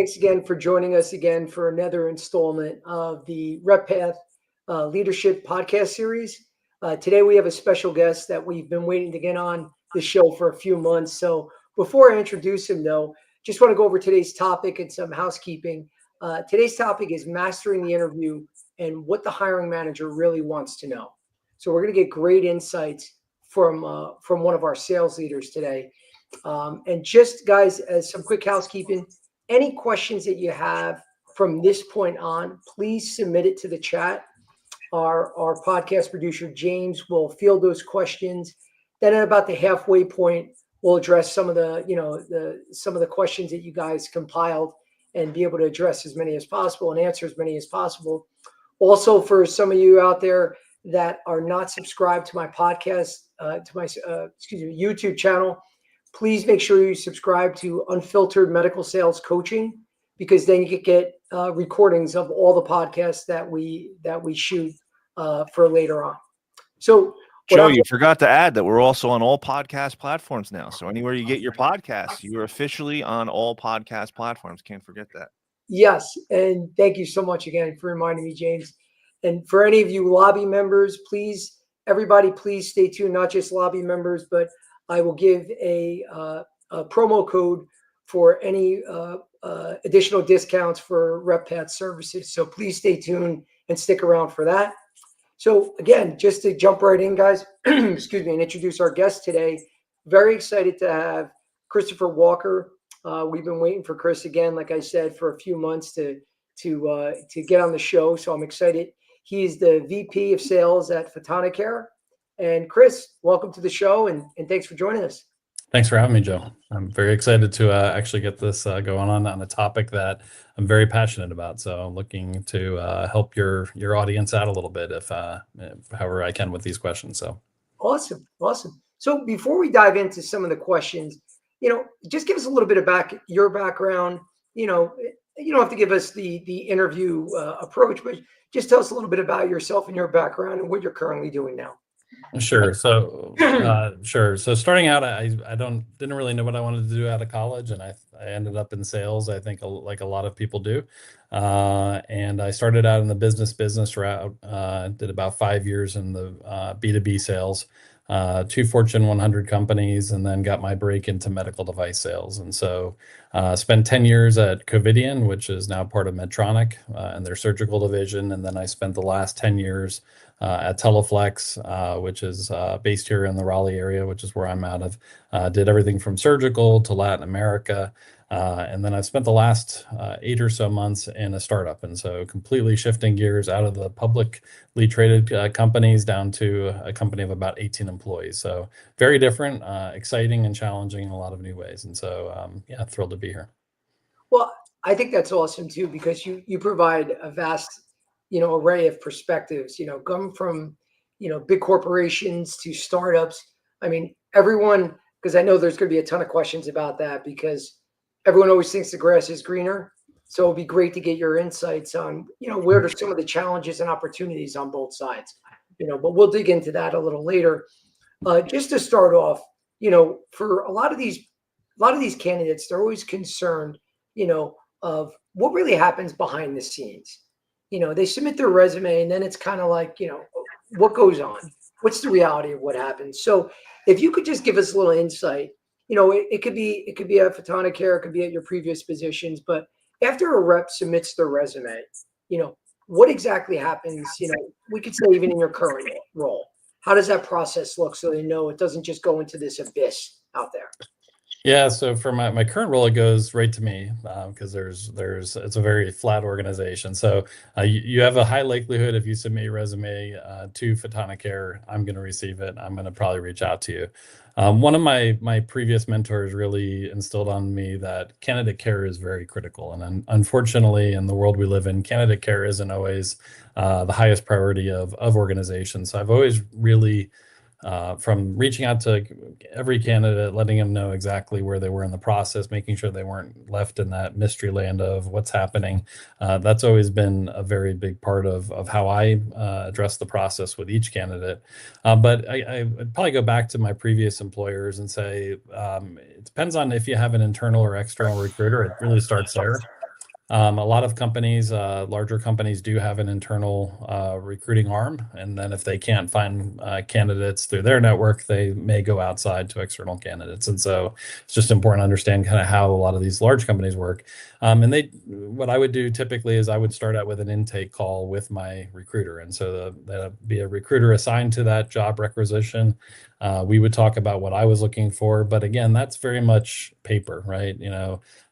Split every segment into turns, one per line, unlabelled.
thanks again for joining us again for another installment of the RepPath Leadership Podcast Series. Today we have a special guest that we've been waiting to get on the show for a few months. So before I introduce him, though, just want to go over today's topic and some housekeeping. Today's topic is mastering the interview and what the hiring manager really wants to know. So we're going to get great insights from one of our sales leaders today. And just guys, as some quick housekeeping, any questions that you have from this point on, please submit it to the chat. Our podcast producer, James, will field those questions. Then at about the halfway point, we'll address some of the questions that you guys compiled and be able to address as many as possible and answer as many as possible. Also, for some of you out there that are not subscribed to my podcast, to my YouTube channel, please make sure you subscribe to Unfiltered Medical Sales Coaching, because then you can get recordings of all the podcasts that we shoot for later on. So,
Joe, you forgot to add that we're also on all podcast platforms now. So anywhere you get your podcasts, you are officially on all podcast platforms. Can't forget that.
Yes, and thank you so much again for reminding me, James. And for any of you lobby members, please, everybody, please stay tuned. Not just lobby members, but I will give a promo code for any additional discounts for RepPath services. So please stay tuned and stick around for that. So again, just to jump right in, guys, excuse me, and introduce our guest today. Very excited to have Christopher Walker. We've been waiting for Chris again, like I said, for a few months to get on the show. So I'm excited. He's the VP of Sales at PhotoniCare. And Chris, welcome to the show, and thanks for joining us.
Thanks for having me, Joe. I'm very excited to actually get this going on a topic that I'm very passionate about. So I'm looking to help your audience out a little bit, if however I can with these questions. So
awesome. So before we dive into some of the questions, just give us a little bit of your background. You don't have to give us the interview approach, but just tell us a little bit about yourself and your background and what you're currently doing now.
Sure. So So starting out, I didn't really know what I wanted to do out of college, and I ended up in sales. I think like a lot of people do. And I started out in the business route. Did about 5 years in the B2B sales, 2 Fortune 100 companies, and then got my break into medical device sales. And so spent 10 years at Covidien, which is now part of Medtronic, and their surgical division. And then I spent the last 10 years at Teleflex, which is based here in the Raleigh area, which is where I'm out of. Did everything from surgical to Latin America. And then I've spent the last 8 or so months in a startup. And so completely shifting gears out of the publicly traded companies down to a company of about 18 employees. So very different, exciting and challenging in a lot of new ways. And so, yeah, thrilled to be here.
Well, I think that's awesome too, because you provide a vast array of perspectives, come from, big corporations to startups. I mean, everyone, because I know there's going to be a ton of questions about that, because everyone always thinks the grass is greener. So it'd be great to get your insights on, where are some of the challenges and opportunities on both sides, but we'll dig into that a little later. Just to start off, for a lot of these candidates, they're always concerned, of what really happens behind the scenes. They submit their resume, and then it's kind of like, what goes on? What's the reality of what happens? So if you could just give us a little insight, it could be at PhotoniCare, it could be at your previous positions, but after a rep submits their resume, what exactly happens? We could say even in your current role, how does that process look, so they know it doesn't just go into this abyss out there?
Yeah, so for my current role, it goes right to me, because it's a very flat organization. So you have a high likelihood, if you submit your resume to PhotoniCare, I'm going to receive it. I'm going to probably reach out to you. One of my previous mentors really instilled on me that candidate care is very critical. And unfortunately, in the world we live in, candidate care isn't always the highest priority of organizations. So I've always really from reaching out to every candidate, letting them know exactly where they were in the process, making sure they weren't left in that mystery land of what's happening. That's always been a very big part of how I address the process with each candidate. But I'd probably go back to my previous employers and say, it depends on if you have an internal or external recruiter. It really starts there. A lot of companies, larger companies, do have an internal recruiting arm, and then if they can't find candidates through their network, they may go outside to external candidates. And so it's just important to understand kind of how a lot of these large companies work. And what I would do typically is I would start out with an intake call with my recruiter, and so that'd be a recruiter assigned to that job requisition. We would talk about what I was looking for, but again, that's very much paper, right?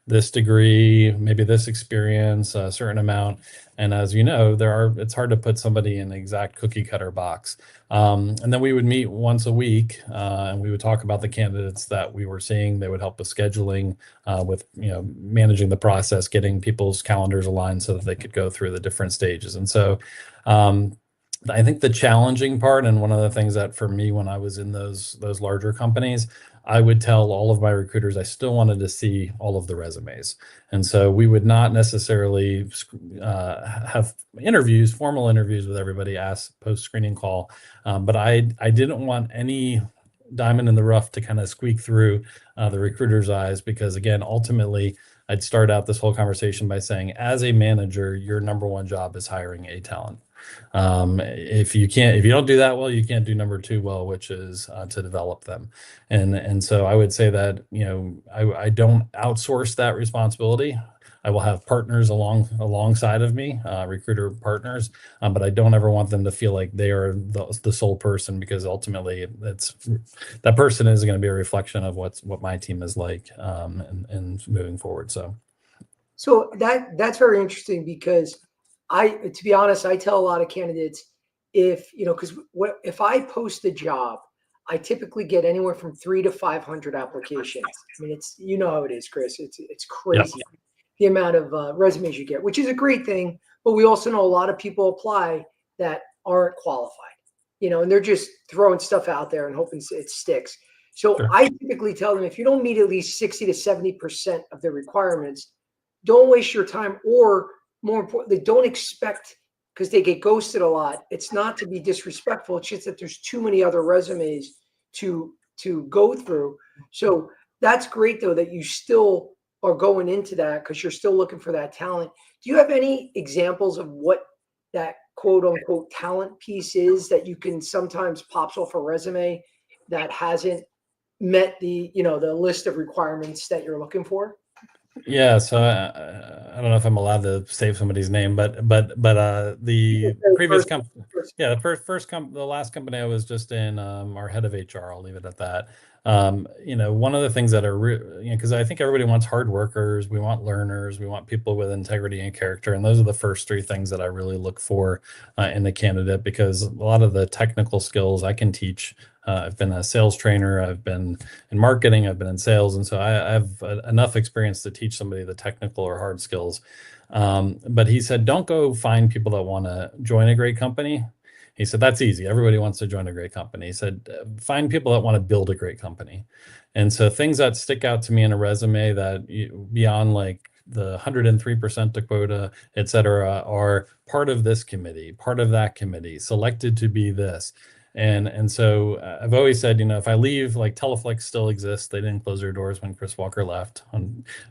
This degree, maybe this experience, a certain amount. And as you know, it's hard to put somebody in an exact cookie cutter box. And then we would meet once a week, and we would talk about the candidates that we were seeing. They would help with scheduling, with managing the process, getting people's calendars aligned so that they could go through the different stages. And so I think the challenging part, and one of the things that for me when I was in those larger companies, I would tell all of my recruiters I still wanted to see all of the resumes. And so we would not necessarily have formal interviews with everybody, post-screening call. But I didn't want any diamond in the rough to kind of squeak through the recruiter's eyes, because again, ultimately, I'd start out this whole conversation by saying, as a manager, your number one job is hiring a talent. If you don't do that well, you can't do number two well, which is to develop them. And so I would say that, I don't outsource that responsibility. I will have partners alongside of me, recruiter partners, but I don't ever want them to feel like they are the sole person, because ultimately that person is going to be a reflection of what my team is like, and moving forward.
So that's very interesting, because to be honest, I tell a lot of candidates, because if I post a job, I typically get anywhere from 300 to 500 applications. I mean, it's, how it is, Chris. It's crazy.
Yep.
The amount of resumes you get, which is a great thing. But we also know a lot of people apply that aren't qualified, and they're just throwing stuff out there and hoping it sticks. So
Sure.
I typically tell them, if you don't meet at least 60 to 70% of the requirements, don't waste your time, or more importantly, don't expect, because they get ghosted a lot. It's not to be disrespectful. It's just that there's too many other resumes to go through. So that's great, though, that you still are going into that, because you're still looking for that talent. Do you have any examples of what that quote unquote talent piece is that you can sometimes pops off a resume that hasn't met the list of requirements that you're looking for?
Yeah, so I don't know if I'm allowed to save somebody's name, but the previous company, yeah, the last company I was just in, our head of HR, I'll leave it at that. One of the things that are, because I think everybody wants hard workers, we want learners, we want people with integrity and character, and those are the first three things that I really look for in the candidate, because a lot of the technical skills I can teach. I've been a sales trainer, I've been in marketing, I've been in sales, and so I have enough experience to teach somebody the technical or hard skills. But he said, don't go find people that want to join a great company. He said, that's easy. Everybody wants to join a great company. He said, find people that want to build a great company. And so things that stick out to me in a resume that beyond like the 103% to quota, et cetera, are part of this committee, part of that committee, selected to be this. And so I've always said, if I leave, like Teleflex still exists. They didn't close their doors when Chris Walker left,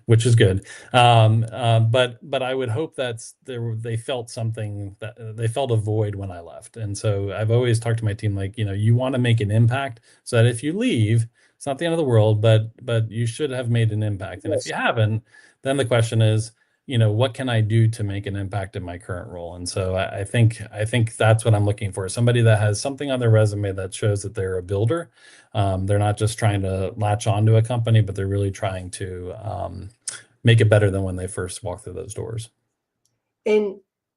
which is good. But I would hope that they felt something, that they felt a void when I left. And so I've always talked to my team, like, you want to make an impact, so that if you leave, it's not the end of the world, but you should have made an impact. And if you haven't, then the question is, what can I do to make an impact in my current role? And so I think that's what I'm looking for. Somebody that has something on their resume that shows that they're a builder. They're not just trying to latch onto a company, but they're really trying to make it better than when they first walk through those doors.
And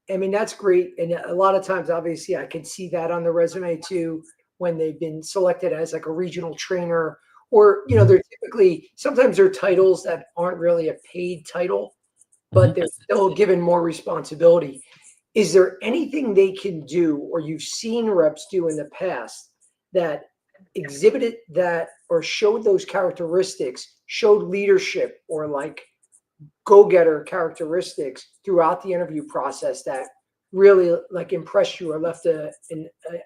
I mean, that's great. And a lot of times, obviously, I can see that on the resume too, when they've been selected as like a regional trainer, or, they're typically, sometimes they're titles that aren't really a paid title, but they're still given more responsibility. Is there anything they can do, or you've seen reps do in the past, that exhibited that or showed those characteristics, showed leadership or like go-getter characteristics throughout the interview process that really like impressed you or left an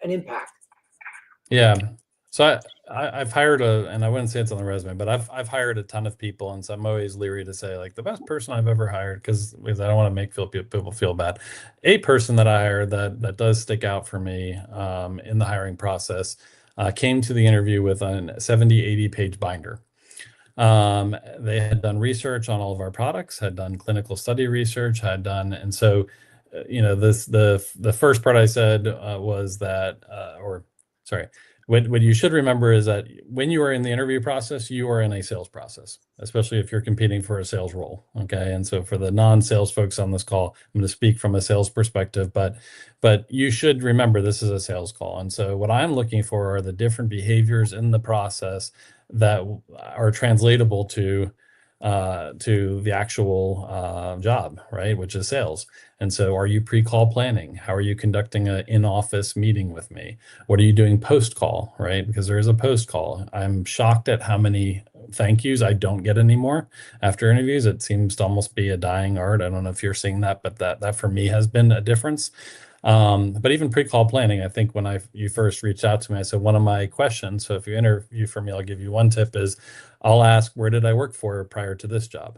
impact?
Yeah. So I've hired and I wouldn't say it's on the resume, but I've hired a ton of people, and so I'm always leery to say like the best person I've ever hired because I don't want to make people feel bad. A person that I hired that does stick out for me in the hiring process came to the interview with a 70, 80 page binder. They had done research on all of our products, had done clinical study research, and so, the first part I said was that, or sorry, what you should remember is that when you are in the interview process, you are in a sales process, especially if you're competing for a sales role. Okay, and so for the non-sales folks on this call, I'm going to speak from a sales perspective, but you should remember this is a sales call, and so what I'm looking for are the different behaviors in the process that are translatable to the actual job, right? Which is sales. And so, are you pre-call planning? How are you conducting an in-office meeting with me? What are you doing post-call, right? Because there is a post-call. I'm shocked at how many thank yous I don't get anymore after interviews. It seems to almost be a dying art. I don't know if you're seeing that, but that for me has been a difference. But even pre-call planning, I think when you first reached out to me, I said one of my questions. So if you interview for me, I'll give you one tip is I'll ask, where did I work for prior to this job?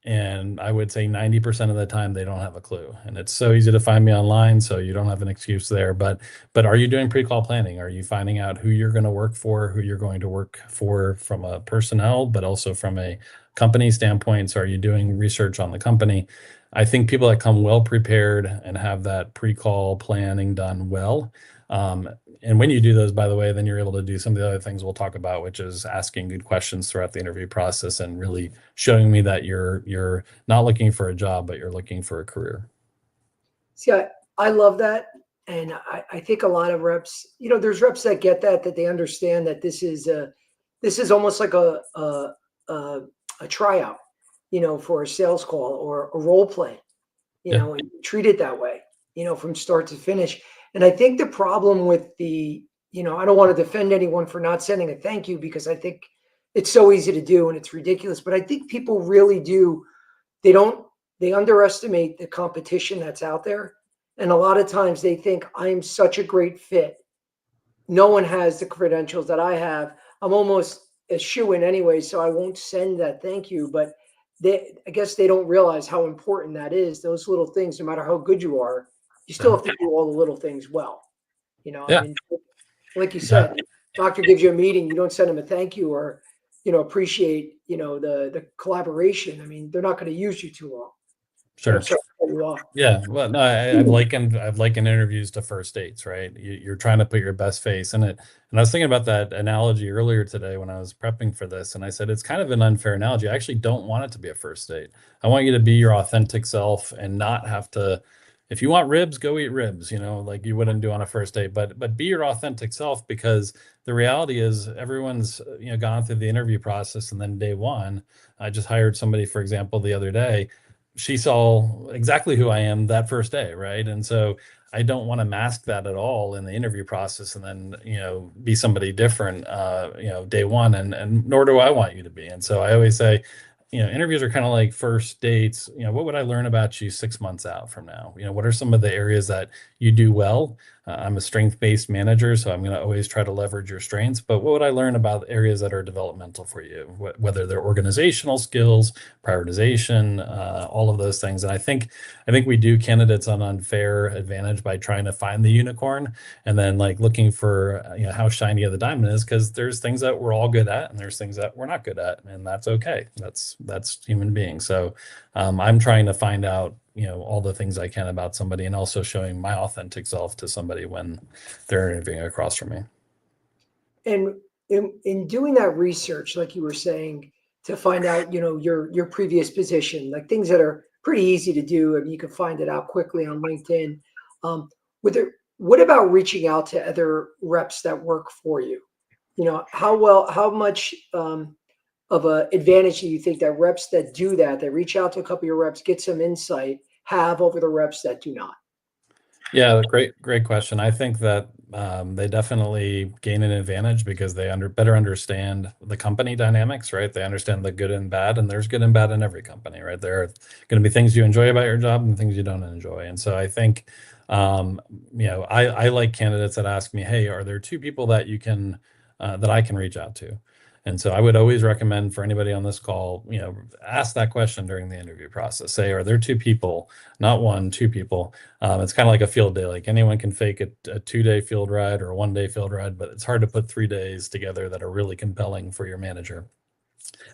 And I would say 90% of the time they don't have a clue. And it's so easy to find me online, so you don't have an excuse there. But are you doing pre-call planning? Are you finding out who you're going to work for, who you're going to work for from a personnel, but also from a company standpoint? So are you doing research on the company? I think people that come well prepared and have that pre-call planning done well, and when you do those, by the way, then you're able to do some of the other things we'll talk about, which is asking good questions throughout the interview process and really showing me that you're not looking for a job, but you're looking for a career.
See, I love that. And I think a lot of reps, there's reps that get that they understand that this is almost like a tryout, for a sales call or a role play,
Yeah.
and treat it that way, from start to finish. And I think the problem with I don't want to defend anyone for not sending a thank you because I think it's so easy to do and it's ridiculous. But I think people really do, they underestimate the competition that's out there. And a lot of times they think I'm such a great fit. No one has the credentials that I have. I'm almost a shoo-in anyway, so I won't send that thank you. But I guess they don't realize how important that is. Those little things, no matter how good you are, you still have to do all the little things well.
Yeah.
I mean, like you said, doctor gives you a meeting, you don't send them a thank you or, appreciate, the collaboration. I mean, they're not going to use you too long.
Sure.
You off.
Yeah, well, no, I've likened interviews to first dates, right? You're trying to put your best face in it. And I was thinking about that analogy earlier today when I was prepping for this, and I said it's kind of an unfair analogy. I actually don't want it to be a first date. I want you to be your authentic self and not have to. If you want ribs, go eat ribs, like you wouldn't do on a first date. But be your authentic self because the reality is everyone's gone through the interview process, and then day one, I just hired somebody, for example, the other day. She saw exactly who I am that first day, right? And so I don't want to mask that at all in the interview process and then, be somebody different, day one, and nor do I want you to be. And so I always say, interviews are kind of like first dates. What would I learn about you 6 months out from now? What are some of the areas that you do well? I'm a strength-based manager, so I'm going to always try to leverage your strengths. But what would I learn about areas that are developmental for you, whether they're organizational skills, prioritization, all of those things? And I think we do candidates an unfair advantage by trying to find the unicorn and then like looking for how shiny the diamond is, because there's things that we're all good at and there's things that we're not good at, and that's okay. That's human beings. So I'm trying to find out all the things I can about somebody and also showing my authentic self to somebody when they're interviewing across from me.
And in doing that research, like you were saying, to find out, your previous position, like things that are pretty easy to do. I mean, you can find it out quickly on LinkedIn. What about reaching out to other reps that work for you? How much of an advantage do you think that reps that do that, they reach out to a couple of your reps, get some insight, have over the reps that do not?
Yeah, great question. I think that they definitely gain an advantage because they better understand the company dynamics, right? They understand the good and bad, and there's good and bad in every company, right? There are going to be things you enjoy about your job and things you don't enjoy. And so I think, I like candidates that ask me, hey, are there two people that you can that I can reach out to. And so I would always recommend for anybody on this call, ask that question during the interview process. Say, are there two people, not one, two people? It's kind of like a field day. Like anyone can fake a 2-day field ride or a 1-day field ride, but it's hard to put 3 days together that are really compelling for your manager.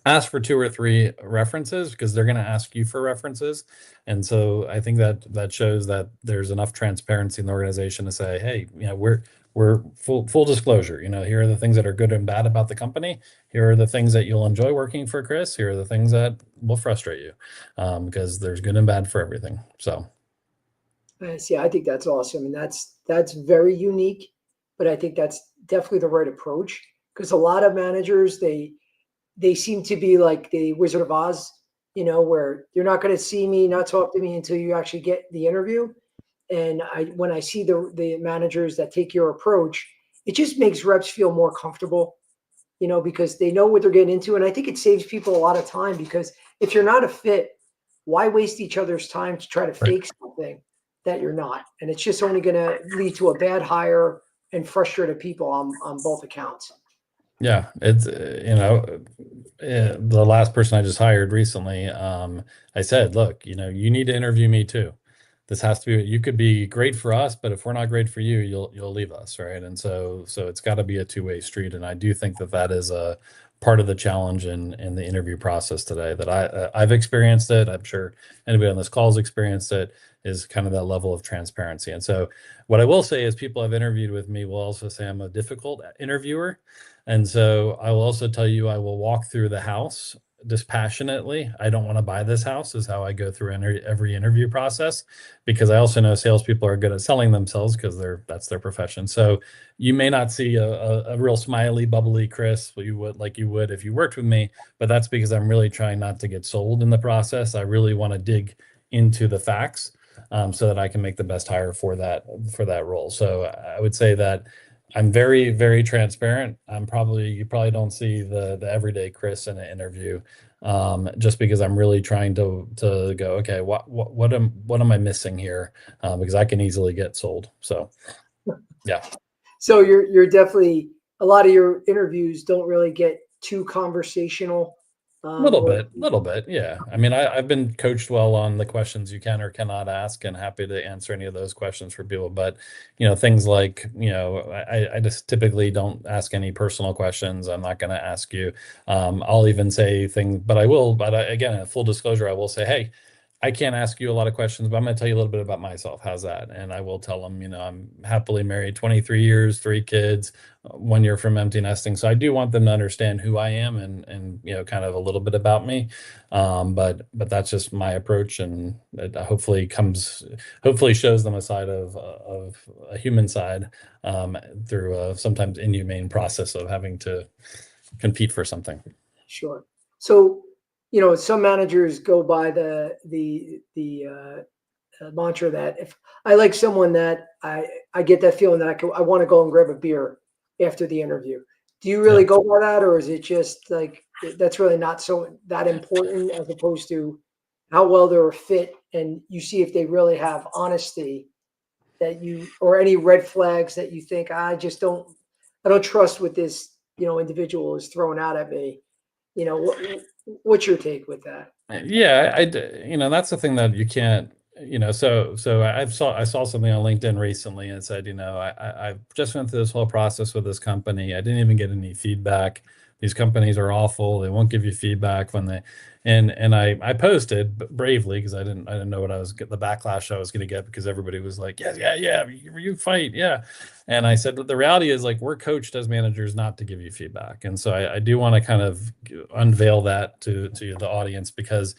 Ask for 2 or 3 references because they're going to ask you for references. And so I think that shows that there's enough transparency in the organization to say, hey, we're full disclosure. Here are the things that are good and bad about the company. Here are the things that you'll enjoy working for Chris. Here are the things that will frustrate you, because there's good and bad for everything. So,
yeah, I think that's awesome, and that's very unique. But I think that's definitely the right approach, because a lot of managers they seem to be like the Wizard of Oz, where you're not going to see me, not talk to me until you actually get the interview. And when I see the managers that take your approach, it just makes reps feel more comfortable, because they know what they're getting into. And I think it saves people a lot of time, because if you're not a fit, why waste each other's time to try to fake something that you're not? And it's just only going to lead to a bad hire and frustrated people on both accounts.
Yeah, it's the last person I just hired recently, I said, look, you need to interview me too. This has to be, you could be great for us, but if we're not great for you, you'll leave us, right? And so it's got to be a two-way street. And I do think that is a part of the challenge in the interview process today, that I've experienced it. I'm sure anybody on this call's experienced it, is kind of that level of transparency. And so what I will say is people I've interviewed with me will also say I'm a difficult interviewer. And so I will also tell you, I will walk through the house dispassionately. I don't want to buy this house, is how I go through every interview process, because I also know salespeople are good at selling themselves because that's their profession. So you may not see a real smiley, bubbly Chris you would if you worked with me, but that's because I'm really trying not to get sold in the process. I really want to dig into the facts, so that I can make the best hire for that role. So I would say that I'm very, very transparent. You probably don't see the everyday Chris in an interview, just because I'm really trying to go, okay, what am I missing here? Because I can easily get sold. So, yeah.
So you're definitely, a lot of your interviews don't really get too conversational.
Little bit. Yeah. I mean, I've been coached well on the questions you can or cannot ask, and happy to answer any of those questions for people. But, things like, I just typically don't ask any personal questions. I'm not going to ask you. I'll even say things, but again, full disclosure, I will say, hey, I can't ask you a lot of questions, but I'm going to tell you a little bit about myself. How's that? And I will tell them, I'm happily married, 23 years, 3 kids, 1 year from empty nesting. So I do want them to understand who I am and kind of a little bit about me. But that's just my approach, and it hopefully shows them a side of a human side, through a sometimes inhumane process of having to compete for something.
Sure. So, some managers go by the mantra that if I like someone, that I get that feeling that I want to go and grab a beer after the interview. Do you really go by that, or is it just like that's really not so that important, as opposed to how well they're a fit, and you see if they really have honesty, or any red flags that you think I don't trust what this individual is throwing out at me. What's your take with that?
Yeah, that's the thing that you can't, so I saw something on LinkedIn recently, and it said, I just went through this whole process with this company. I didn't even get any feedback. These companies are awful. They won't give you feedback when and I posted bravely, because I didn't know what the backlash I was going to get, because everybody was like, yeah, you fight. Yeah. And I said, but the reality is, like, we're coached as managers not to give you feedback. And so I do want to kind of unveil that to the audience, because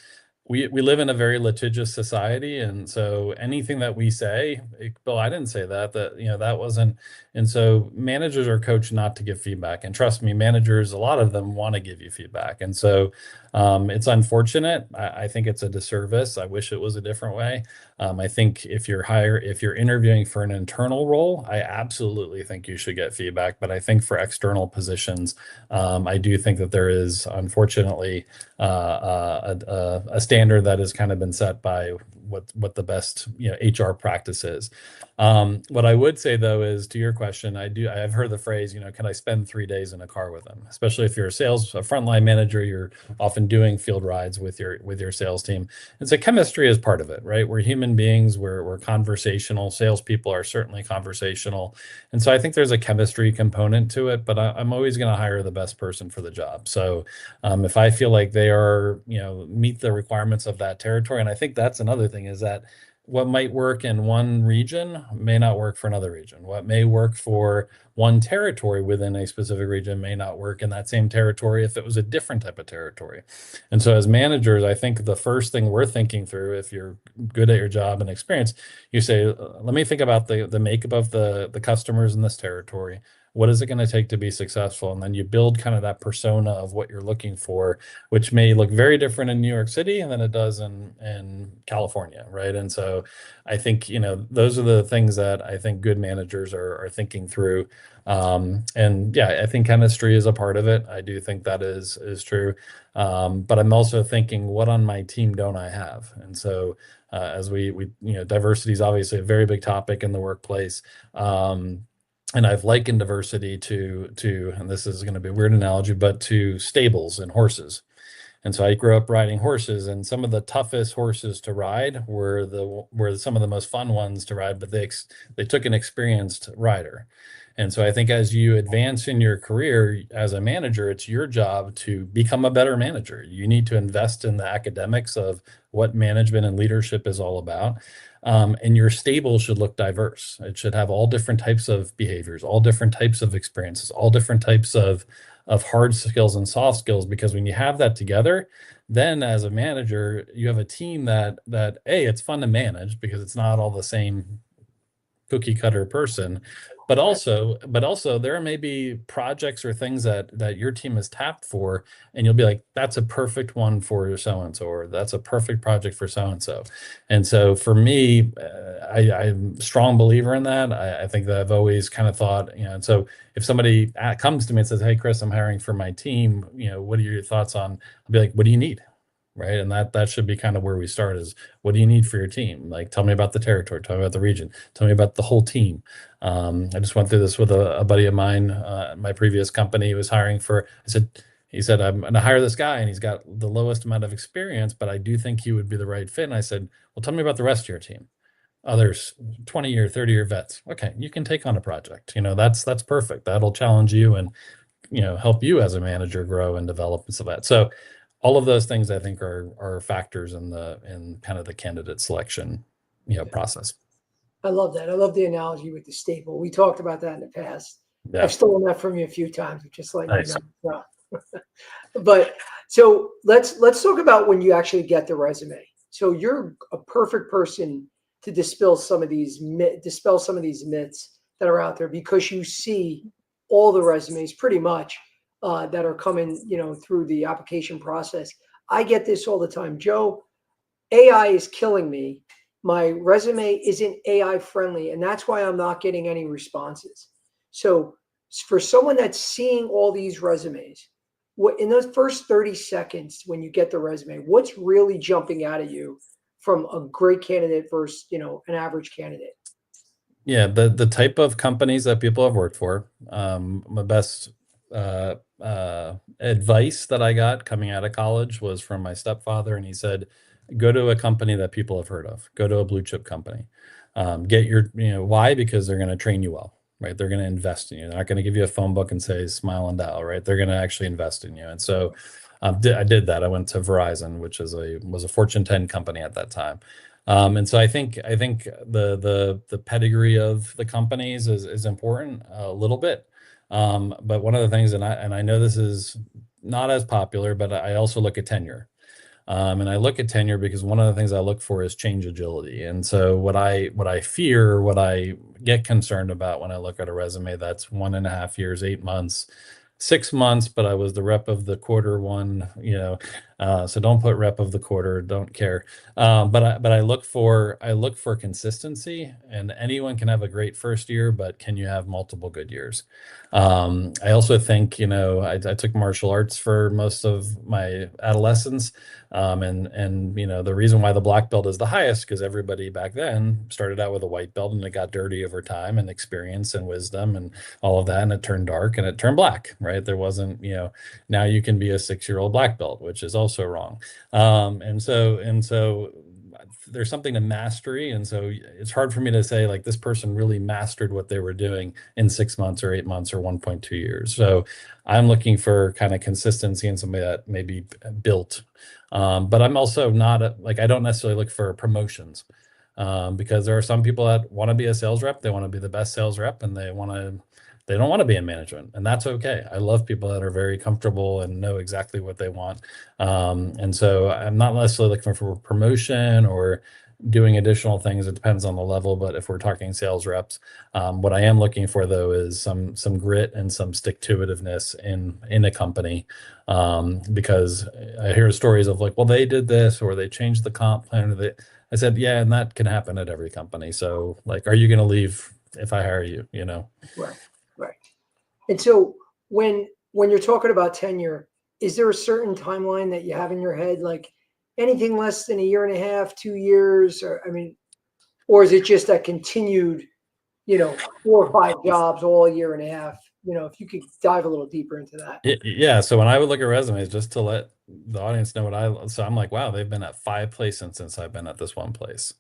we live in a very litigious society, and so anything that we say, Bill, I didn't say that that wasn't. And so managers are coached not to give feedback, and trust me, managers, a lot of them want to give you feedback. And so it's unfortunate. I think it's a disservice. I wish it was a different way. I think if you're interviewing for an internal role, I absolutely think you should get feedback. But I think for external positions, I do think that there is, unfortunately, a standard that has kind of been set by what the best HR practice is. What I would say though is, to your question, I've heard the phrase, can I spend 3 days in a car with them? Especially if you're a frontline manager, you're often doing field rides with your sales team. And so chemistry is part of it, right? We're human beings, we're conversational. Salespeople are certainly conversational. And so I think there's a chemistry component to it, but I'm always going to hire the best person for the job. So if I feel like they are, meet the requirements of that territory, and I think that's another thing, is that what might work in one region may not work for another region. What may work for one territory within a specific region may not work in that same territory if it was a different type of territory. And so as managers, I think the first thing we're thinking through, if you're good at your job and experience, you say, let me think about the makeup of the customers in this territory. What is it going to take to be successful? And then you build kind of that persona of what you're looking for, which may look very different in New York City than it does in California, right? And so I think, those are the things that I think good managers are thinking through. And yeah, I think chemistry is a part of it. I do think that is true. But I'm also thinking, what on my team don't I have? And so as we diversity is obviously a very big topic in the workplace. And I've likened diversity to, and this is going to be a weird analogy, but to stables and horses. And so I grew up riding horses, and some of the toughest horses to ride were some of the most fun ones to ride, but they took an experienced rider. And so I think as you advance in your career as a manager, it's your job to become a better manager. You need to invest in the academics of what management and leadership is all about. And your stable should look diverse. It should have all different types of behaviors, all different types of experiences, all different types of hard skills and soft skills, because when you have that together, then as a manager, you have a team that it's fun to manage because it's not all the same cookie cutter person, but also there may be projects or things that your team is tapped for, and you'll be like, that's a perfect one for so and so, or that's a perfect project for so and so. And so for me, I'm a strong believer in that. I think that I've always kind of thought, and so if somebody comes to me and says, hey Chris, I'm hiring for my team, what are your thoughts on, I'll be like, what do you need? Right. And that should be kind of where we start, is what do you need for your team? Like, tell me about the territory, tell me about the region, tell me about the whole team. I just went through this with a buddy of mine. My previous company was hiring for, he said, I'm going to hire this guy and he's got the lowest amount of experience, but I do think he would be the right fit. And I said, well, tell me about the rest of your team. Oh, there's 20-year, 30-year vets. Okay, you can take on a project. That's perfect. That'll challenge you and, help you as a manager grow and develop and stuff like that. So all of those things I think are factors in kind of the candidate selection, process.
I love that. I love the analogy with the staple. We talked about that in the past.
Yeah.
I've stolen that from you a few times, just like
Nice.
But so let's talk about when you actually get the resume. So you're a perfect person to dispel some of these myths that are out there, because you see all the resumes pretty much that are coming, through the application process. I get this all the time. Joe, AI is killing me. My resume isn't AI friendly, and that's why I'm not getting any responses. So for someone that's seeing all these resumes, what in those first 30 seconds when you get the resume, what's really jumping out at you from a great candidate versus, an average candidate?
Yeah, the type of companies that people have worked for. My best advice that I got coming out of college was from my stepfather, and he said, go to a company that people have heard of. Go to a blue chip company. Get your, why? Because they're going to train you well, right? They're going to invest in you. They're not going to give you a phone book and say, smile and dial, right? They're going to actually invest in you. And so I did that. I went to Verizon, which was a Fortune 10 company at that time. And so I think the pedigree of the companies is important a little bit. But one of the things, and I know this is not as popular, but I also look at tenure. And I look at tenure because one of the things I look for is change agility. And so what I fear, what I get concerned about when I look at a resume that's 1.5 years, 8 months, 6 months, but I was the rep of the quarter one, So don't put rep of the quarter, don't care. But I look for consistency, and anyone can have a great first year, but can you have multiple good years? I also think, I took martial arts for most of my adolescence. And the reason why the black belt is the highest, because everybody back then started out with a white belt and it got dirty over time, and experience and wisdom and all of that, and it turned dark and it turned black, right? There wasn't, now you can be a 6-year-old black belt, which is also wrong. And so there's something to mastery. And so it's hard for me to say like this person really mastered what they were doing in 6 months or 8 months or 1.2 years. So I'm looking for kind of consistency and somebody that maybe built. But I'm also not I don't necessarily look for promotions, because there are some people that want to be a sales rep. They want to be the best sales rep, and they don't want to be in management, and that's okay. I love people that are very comfortable and know exactly what they want. And so I'm not necessarily looking for promotion or doing additional things. It depends on the level. But if we're talking sales reps, what I am looking for though is some grit and some stick-to-itiveness in a company, because I hear stories of like, well, they did this or they changed the comp plan. I said, yeah, and that can happen at every company. So like, are you going to leave if I hire you?
Right. Right. And so when you're talking about tenure, is there a certain timeline that you have in your head, like anything less than a year and a half, 2 years, or is it just that continued, 4 or 5 jobs all a year and a half? If you could dive a little deeper into that.
Yeah. So when I would look at resumes, just to let the audience know so I'm like, wow, they've been at 5 places since I've been at this one place.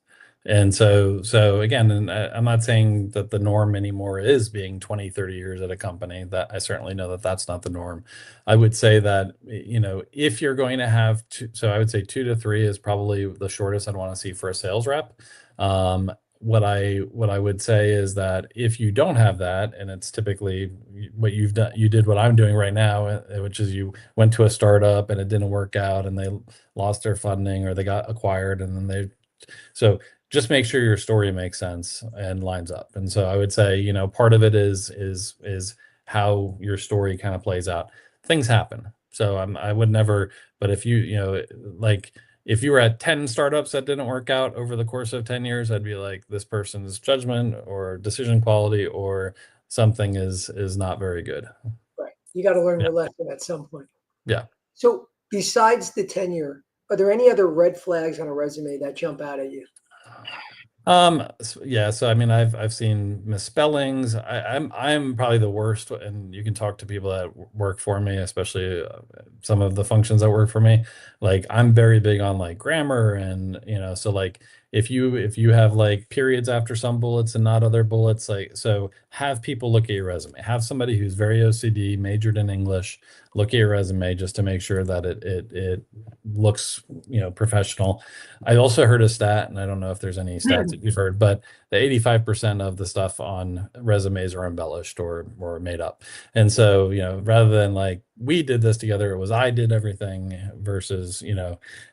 And so again, and I'm not saying that the norm anymore is being 20, 30 years at a company. That I certainly know that that's not the norm. I would say that, if you're going to have so I would say 2 to 3 is probably the shortest I'd want to see for a sales rep. What I would say is that if you don't have that, and it's typically what you've done, you did what I'm doing right now, which is you went to a startup and it didn't work out and they lost their funding or they got acquired, and then so just make sure your story makes sense and lines up. And so I would say, part of it is how your story kind of plays out. Things happen. So I would never, but if if you were at 10 startups that didn't work out over the course of 10 years, I'd be like, this person's judgment or decision quality or something is not very good.
Right. You got to learn
Yeah.
your lesson at some point.
Yeah.
So besides the tenure, are there any other red flags on a resume that jump out at you?
Yeah, so I mean, I've seen misspellings. I'm probably the worst, and you can talk to people that work for me, especially some of the functions that work for me. Like I'm very big on like grammar, and so like if you have like periods after some bullets and not other bullets, like so have people look at your resume. Have somebody who's very OCD, majored in English, look at your resume just to make sure that it looks professional. I also heard a stat, and I don't know if there's any stats that you've heard, but the 85% of the stuff on resumes are embellished or made up. And so, rather than like we did this together, it was I did everything versus,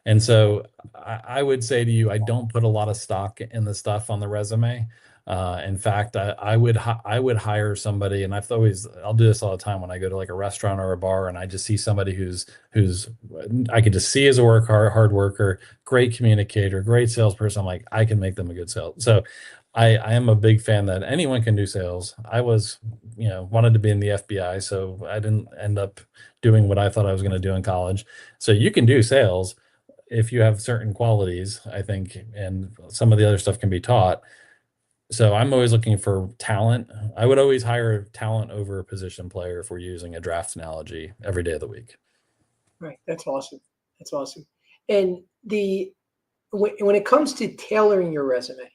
and so I would say to you, I don't put a lot of stock in the stuff on the resume. In fact, I would hire somebody, and I'll do this all the time when I go to like a restaurant or a bar, and I just see somebody who's I could just see as a hard worker, great communicator, great salesperson. I'm like, I can make them a good sales. So I am a big fan that anyone can do sales. I was, wanted to be in the FBI, so I didn't end up doing what I thought I was going to do in college. So you can do sales if you have certain qualities, I think, and some of the other stuff can be taught. So I'm always looking for talent. I would always hire talent over a position player if we're using a draft analogy every day of the week.
Right. That's awesome. That's awesome. And when it comes to tailoring your resume,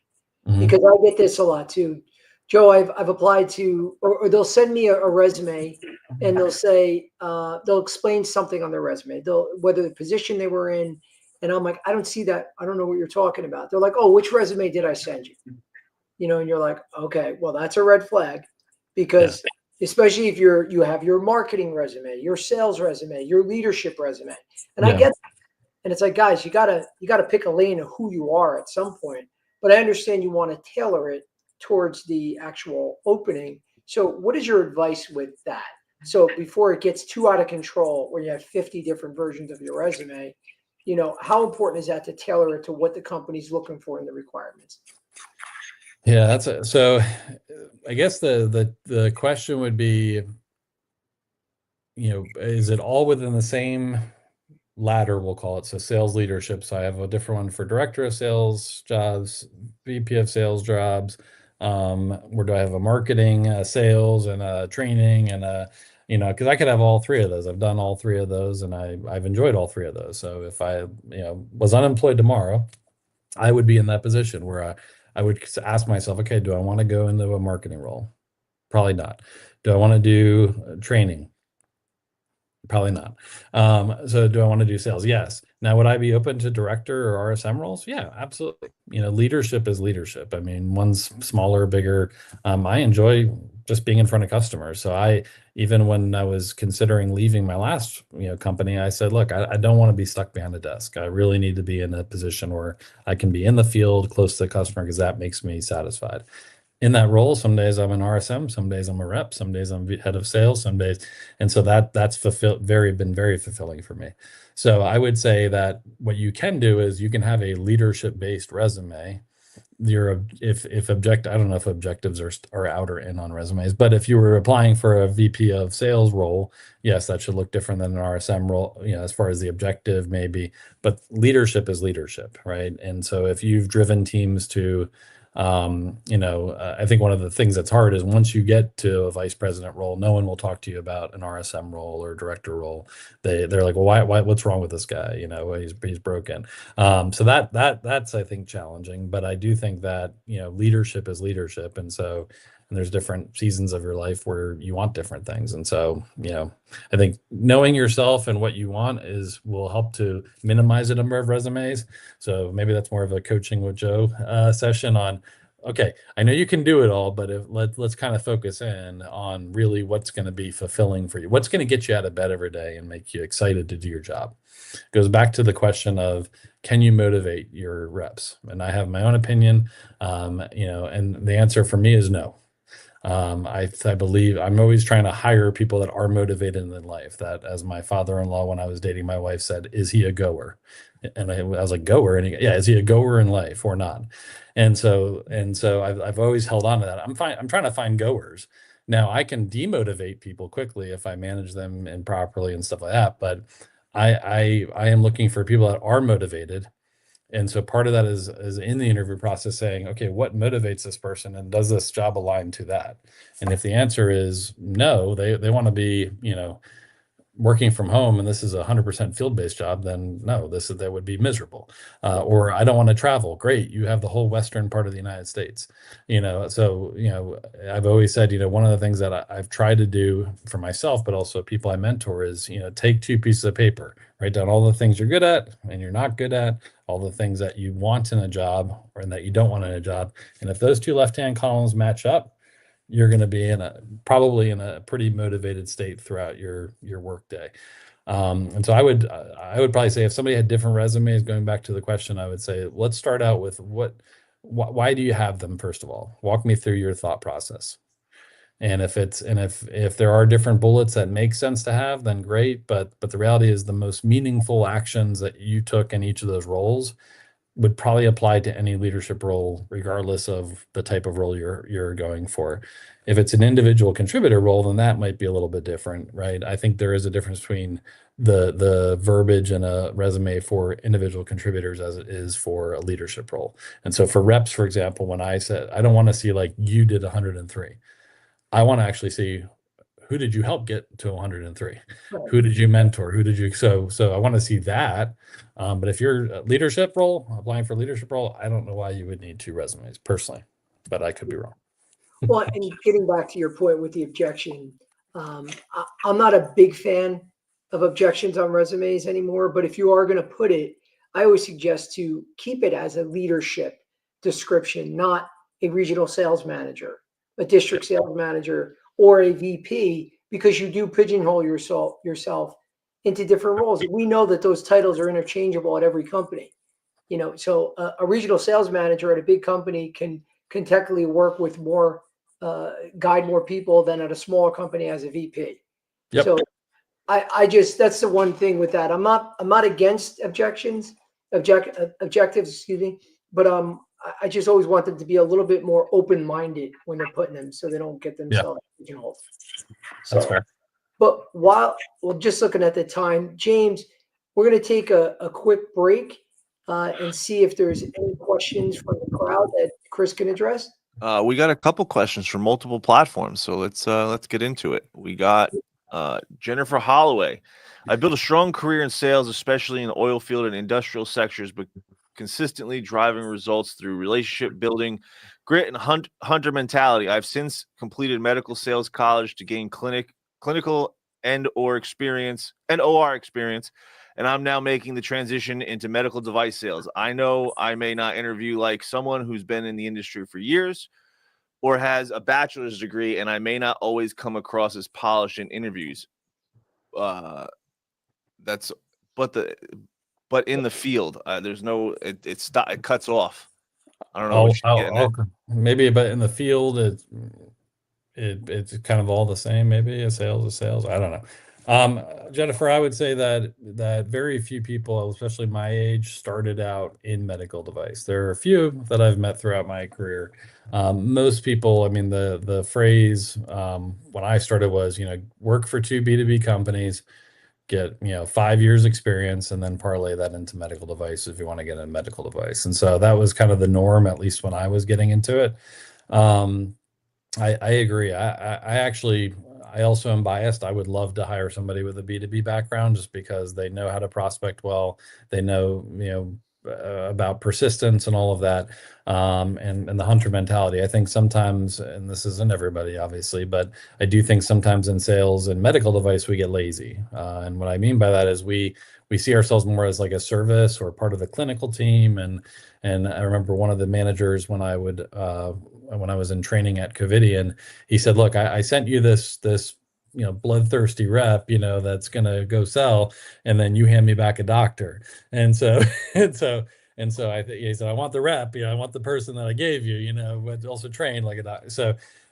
because I get this a lot too, Joe, I've applied to, or they'll send me a resume and they'll say, they'll explain something on their resume, whether the position they were in. And I'm like, I don't see that. I don't know what you're talking about. They're like, oh, which resume did I send you? And you're like, okay, well, that's a red flag, because especially if you have your marketing resume, your sales resume, your leadership resume. And I get that. And it's like, guys, you gotta pick a lane of who you are at some point. But I understand you want to tailor it towards the actual opening. So what is your advice with that? So before it gets too out of control, where you have 50 different versions of your resume, how important is that to tailor it to what the company's looking for in the requirements?
Yeah, so I guess the question would be, is it all within the same ladder, we'll call it? So sales leadership. So I have a different one for director of sales jobs, VP of sales jobs. Where do I have a marketing, sales, and training, and because I could have all three of those. I've done all three of those, and I've enjoyed all three of those. So if I was unemployed tomorrow, I would be in that position where I would ask myself, okay, do I want to go into a marketing role? Probably not. Do I want to do training? Probably not. So do I want to do sales? Yes. Now, would I be open to director or RSM roles? Yeah, absolutely. Leadership is leadership. I mean, one's smaller, bigger. I enjoy just being in front of customers. So even when I was considering leaving my last, company, I said, look, I don't want to be stuck behind a desk. I really need to be in a position where I can be in the field close to the customer, because that makes me satisfied in that role. Some days I'm an RSM, some days I'm a rep, some days I'm head of sales, some days. And so that's been very fulfilling for me. So I would say that what you can do is you can have a leadership based resume. If I don't know if objectives are out or in on resumes, but if you were applying for a VP of sales role, yes, that should look different than an RSM role, as far as the objective maybe, but leadership is leadership, right? And so if you've driven teams to I think one of the things that's hard is once you get to a vice president role, no one will talk to you about an RSM role or director role. They're like, well, why, what's wrong with this guy? He's broken. So that's I think challenging, but I do think that leadership is leadership, and there's different seasons of your life where you want different things, and so I think knowing yourself and what you want will help to minimize the number of resumes. So maybe that's more of a coaching with Joe session on. Okay, I know you can do it all, but let's kind of focus in on really what's going to be fulfilling for you. What's going to get you out of bed every day and make you excited to do your job? It goes back to the question of, can you motivate your reps? And I have my own opinion, and the answer for me is no. I believe I'm always trying to hire people that are motivated in life. That, as my father-in-law, when I was dating my wife, said, "Is he a goer?" And I was like, "Goer?" And yeah, is he a goer in life or not? And so I've always held on to that. I'm trying to find goers. Now I can demotivate people quickly if I manage them improperly and stuff like that. But I am looking for people that are motivated. And so part of that is in the interview process saying, okay, what motivates this person, and does this job align to that? And if the answer is no, they want to be, working from home, and this is a 100% field-based job, then no, that would be miserable. Or I don't want to travel. Great, you have the whole western part of the United States. I've always said, one of the things that I've tried to do for myself, but also people I mentor, is take 2 pieces of paper, write down all the things you're good at and you're not good at, all the things that you want in a job and that you don't want in a job. And if those 2 left-hand columns match up, you're going to be probably in a pretty motivated state throughout your work day. And so I would probably say, if somebody had different resumes, going back to the question, I would say, let's start out with why do you have them? First of all, walk me through your thought process. And if there are different bullets that make sense to have, then great. But the reality is, the most meaningful actions that you took in each of those roles would probably apply to any leadership role, regardless of the type of role you're going for. If it's an individual contributor role, then that might be a little bit different, right? I think there is a difference between the verbiage in a resume for individual contributors as it is for a leadership role. And so for reps, for example, when I said, I don't want to see like, you did 103. I want to actually see, who did you help get to 103? Who did you mentor? So I want to see that. But if you're a leadership role, applying for leadership role, I don't know why you would need 2 resumes personally, but I could be wrong.
Well, and getting back to your point with the objection, I'm not a big fan of objections on resumes anymore, but if you are going to put it, I always suggest to keep it as a leadership description, not a regional sales manager, a district sales manager, or a VP, because you do pigeonhole yourself into different roles. We know that those titles are interchangeable at every company. So a regional sales manager at a big company can technically work with more, guide more people than at a smaller company as a VP.
Yep.
So I just, that's the one thing with that. I'm not against objectives, excuse me, but I just always want them to be a little bit more open-minded when they're putting them, so they don't get themselves pigeonholed.
That's
So,
fair.
but just looking at the time, James, we're going to take a quick break and see if there's any questions from the crowd that Chris can address.
We got a couple questions from multiple platforms, so let's get into it. We got Jennifer Holloway. I built a strong career in sales, especially in the oil field and industrial sectors, but consistently driving results through relationship building, grit, and hunter mentality. I've since completed medical sales college to gain clinical and OR experience, and I'm now making the transition into medical device sales. I know I may not interview like someone who's been in the industry for years or has a bachelor's degree, and I may not always come across as polished in interviews. That's but in the field, there's no it cuts off. I don't know what you're getting at.
Maybe, but in the field, it's kind of all the same. Maybe a sales. I don't know. Jennifer, I would say that very few people, especially my age, started out in medical device. There are a few that I've met throughout my career. Most people, I mean, the phrase when I started was, work for two B2B companies, get 5 years experience, and then parlay that into medical device if you want to get a medical device. And so that was kind of the norm, at least when I was getting into it. I agree. I also am biased. I would love to hire somebody with a B2B background just because they know how to prospect well. They know, about persistence and all of that, and the hunter mentality. I think sometimes, and this isn't everybody, obviously, but I do think sometimes in sales and medical device, we get lazy. And what I mean by that is we see ourselves more as like a service or part of the clinical team. And I remember one of the managers when I was in training at Covidian, he said, "Look, I sent you this bloodthirsty rep, that's gonna go sell, and then you hand me back a doctor." And so and so he said, "I want the rep, I want the person that I gave you, but also trained like a doctor."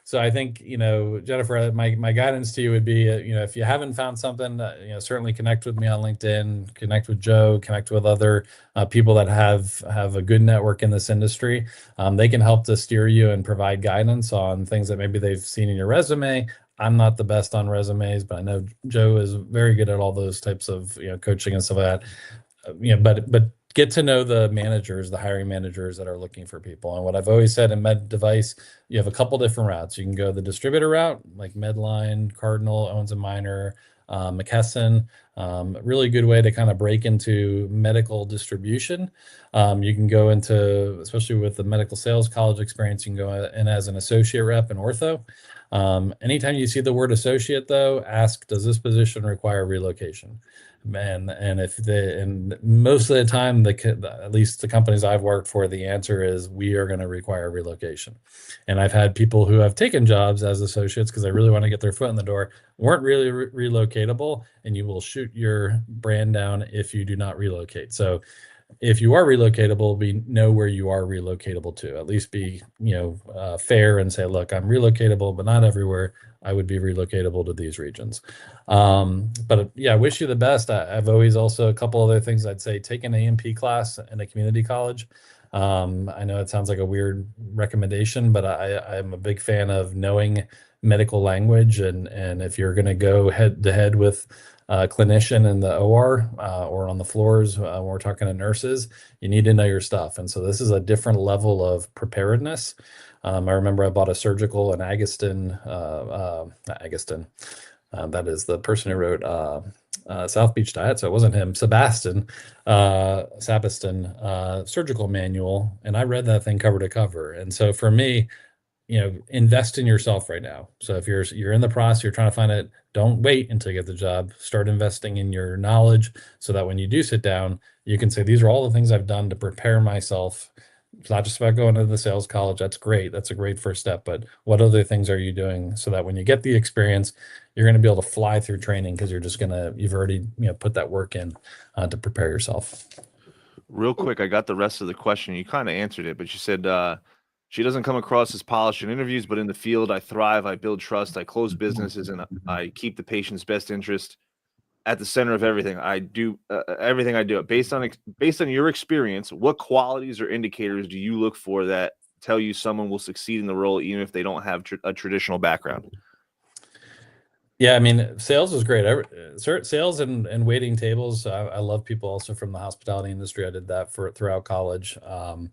So I think, Jennifer, my guidance to you would be, if you haven't found something, certainly connect with me on LinkedIn, connect with Joe, connect with other people that have a good network in this industry. They can help to steer you and provide guidance on things that maybe they've seen in your resume. I'm not the best on resumes, but I know Joe is very good at all those types of coaching and stuff like that. But get to know the managers, the hiring managers that are looking for people. And what I've always said in med device, you have a couple different routes. You can go the distributor route, like Medline, Cardinal, Owens & Minor, McKesson. Really good way to kind of break into medical distribution. You can go into, especially with the medical sales college experience, you can go in as an associate rep in ortho. Anytime you see the word associate, though, ask, does this position require relocation? And most of the time, at least the companies I've worked for, the answer is we are going to require relocation. And I've had people who have taken jobs as associates because they really want to get their foot in the door, weren't really relocatable, and you will shoot your brand down if you do not relocate. So if you are relocatable, know where you are relocatable to. At least be fair and say, look, I'm relocatable, but not everywhere. I would be relocatable to these regions. But yeah, I wish you the best. I've always also, a couple other things I'd say, take an A&P class in a community college. I know it sounds like a weird recommendation, but I'm a big fan of knowing medical language. And if you're going to go head to head with a clinician in the OR or on the floors, when we're talking to nurses, you need to know your stuff. And so this is a different level of preparedness. I remember I bought a surgical in Agustin, that is the person who wrote South Beach Diet, so it wasn't him, Sabiston surgical manual, and I read that thing cover to cover. And so for me, invest in yourself right now. So if you're in the process, you're trying to find it, don't wait until you get the job. Start investing in your knowledge so that when you do sit down, you can say, these are all the things I've done to prepare myself. It's not just about going to the sales college. That's great. That's a great first step. But what other things are you doing so that when you get the experience, you're going to be able to fly through training because you've already put that work in to prepare yourself.
Real quick, I got the rest of the question. You kind of answered it, but you said She doesn't come across as polished in interviews, but in the field, I thrive, I build trust, I close businesses, and I keep the patient's best interest at the center of everything I do. Everything I do. Based on your experience, what qualities or indicators do you look for that tell you someone will succeed in the role, even if they don't have a traditional background?
Yeah, I mean, sales is great. Sales and waiting tables. I love people also from the hospitality industry. I did that throughout college. Um,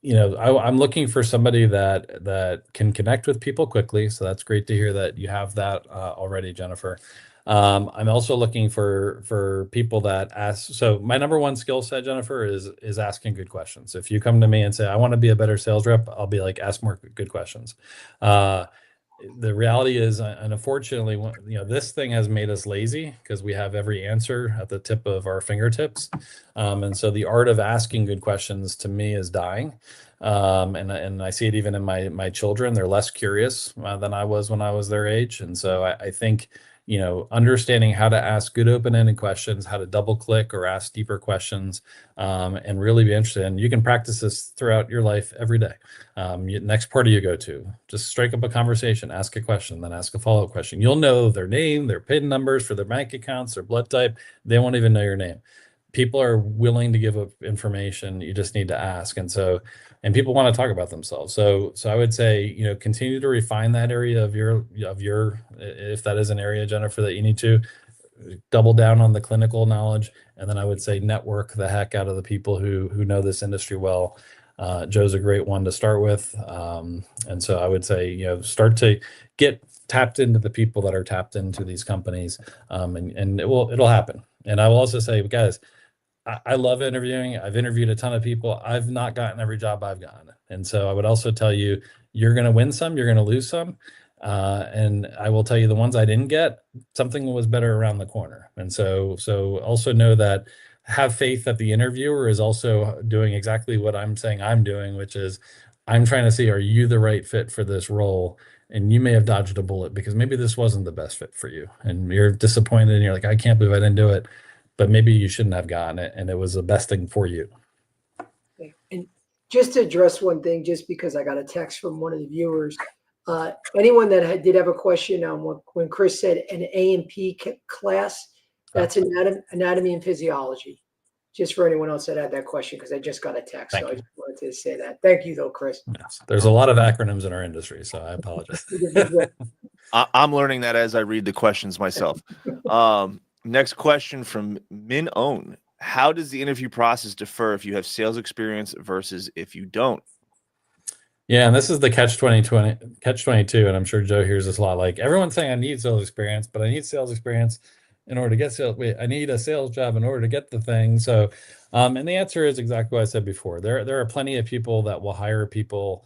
I'm looking for somebody that can connect with people quickly. So that's great to hear that you have that already, Jennifer. I'm also looking for people that ask. So my number one skill set, Jennifer, is asking good questions. If you come to me and say, I want to be a better sales rep, I'll be like, ask more good questions. The reality is, and unfortunately, this thing has made us lazy because we have every answer at the tip of our fingertips. And so the art of asking good questions to me is dying. And I see it even in my children. They're less curious than I was when I was their age. And so I think, understanding how to ask good open-ended questions, how to double click or ask deeper questions, and really be interested. And you can practice this throughout your life every day. Next party you go to, just strike up a conversation, ask a question, then ask a follow-up question. You'll know their name, their PIN numbers for their bank accounts, their blood type. They won't even know your name. People are willing to give up information. You just need to ask. And people want to talk about themselves. So I would say, continue to refine that area of your, if that is an area, Jennifer, that you need to double down on the clinical knowledge. And then I would say network the heck out of the people who know this industry well. Joe's a great one to start with. And so I would say, start to get tapped into the people that are tapped into these companies. And it'll happen. And I will also say, guys, I love interviewing. I've interviewed a ton of people. I've not gotten every job I've gotten. And so I would also tell you, you're going to win some, you're going to lose some. And I will tell you the ones I didn't get, something was better around the corner. And so also know that, have faith that the interviewer is also doing exactly what I'm saying I'm doing, which is I'm trying to see, are you the right fit for this role? And you may have dodged a bullet because maybe this wasn't the best fit for you. And you're disappointed and you're like, I can't believe I didn't do it. But maybe you shouldn't have gotten it, and it was the best thing for you.
And just to address one thing, just because I got a text from one of the viewers, anyone that did have a question on when Chris said an A&P class, that's anatomy and physiology. Just for anyone else that had that question, because I just got a text. I just wanted to say that. Thank you, though, Chris.
Yes. There's a lot of acronyms in our industry, so I apologize.
I'm learning that as I read the questions myself. Next question from Min Own. How does the interview process differ if you have sales experience versus if you don't?
Yeah, and this is the catch-22, and I'm sure Joe hears this a lot. Like, everyone's saying I need sales experience, but I need sales experience in order to get sales. Wait, I need a sales job in order to get the thing. So, and the answer is exactly what I said before. There are plenty of people that will hire people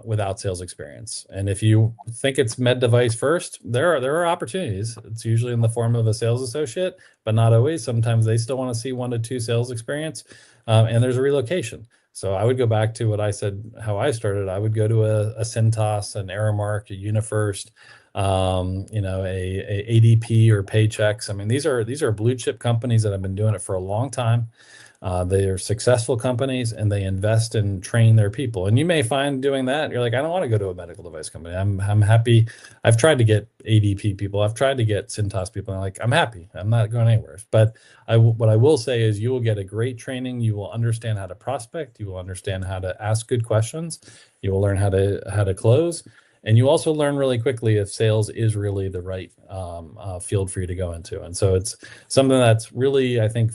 without sales experience. And if you think it's med device first, there are opportunities. It's usually in the form of a sales associate, but not always. Sometimes they still want to see 1 to 2 sales experience, and there's a relocation. So I would go back to what I said, how I started. I would go to a Cintas, an Aramark, a UniFirst, a ADP or Paychex. I mean, these are blue chip companies that have been doing it for a long time. They are successful companies and they invest and train their people. And you may find doing that, you're like, I don't want to go to a medical device company. I'm happy. I've tried to get ADP people. I've tried to get Cintas people. And I'm like, I'm happy. I'm not going anywhere. But what I will say is you will get a great training. You will understand how to prospect. You will understand how to ask good questions. You will learn how to close. And you also learn really quickly if sales is really the right field for you to go into. And so it's something that's really, I think,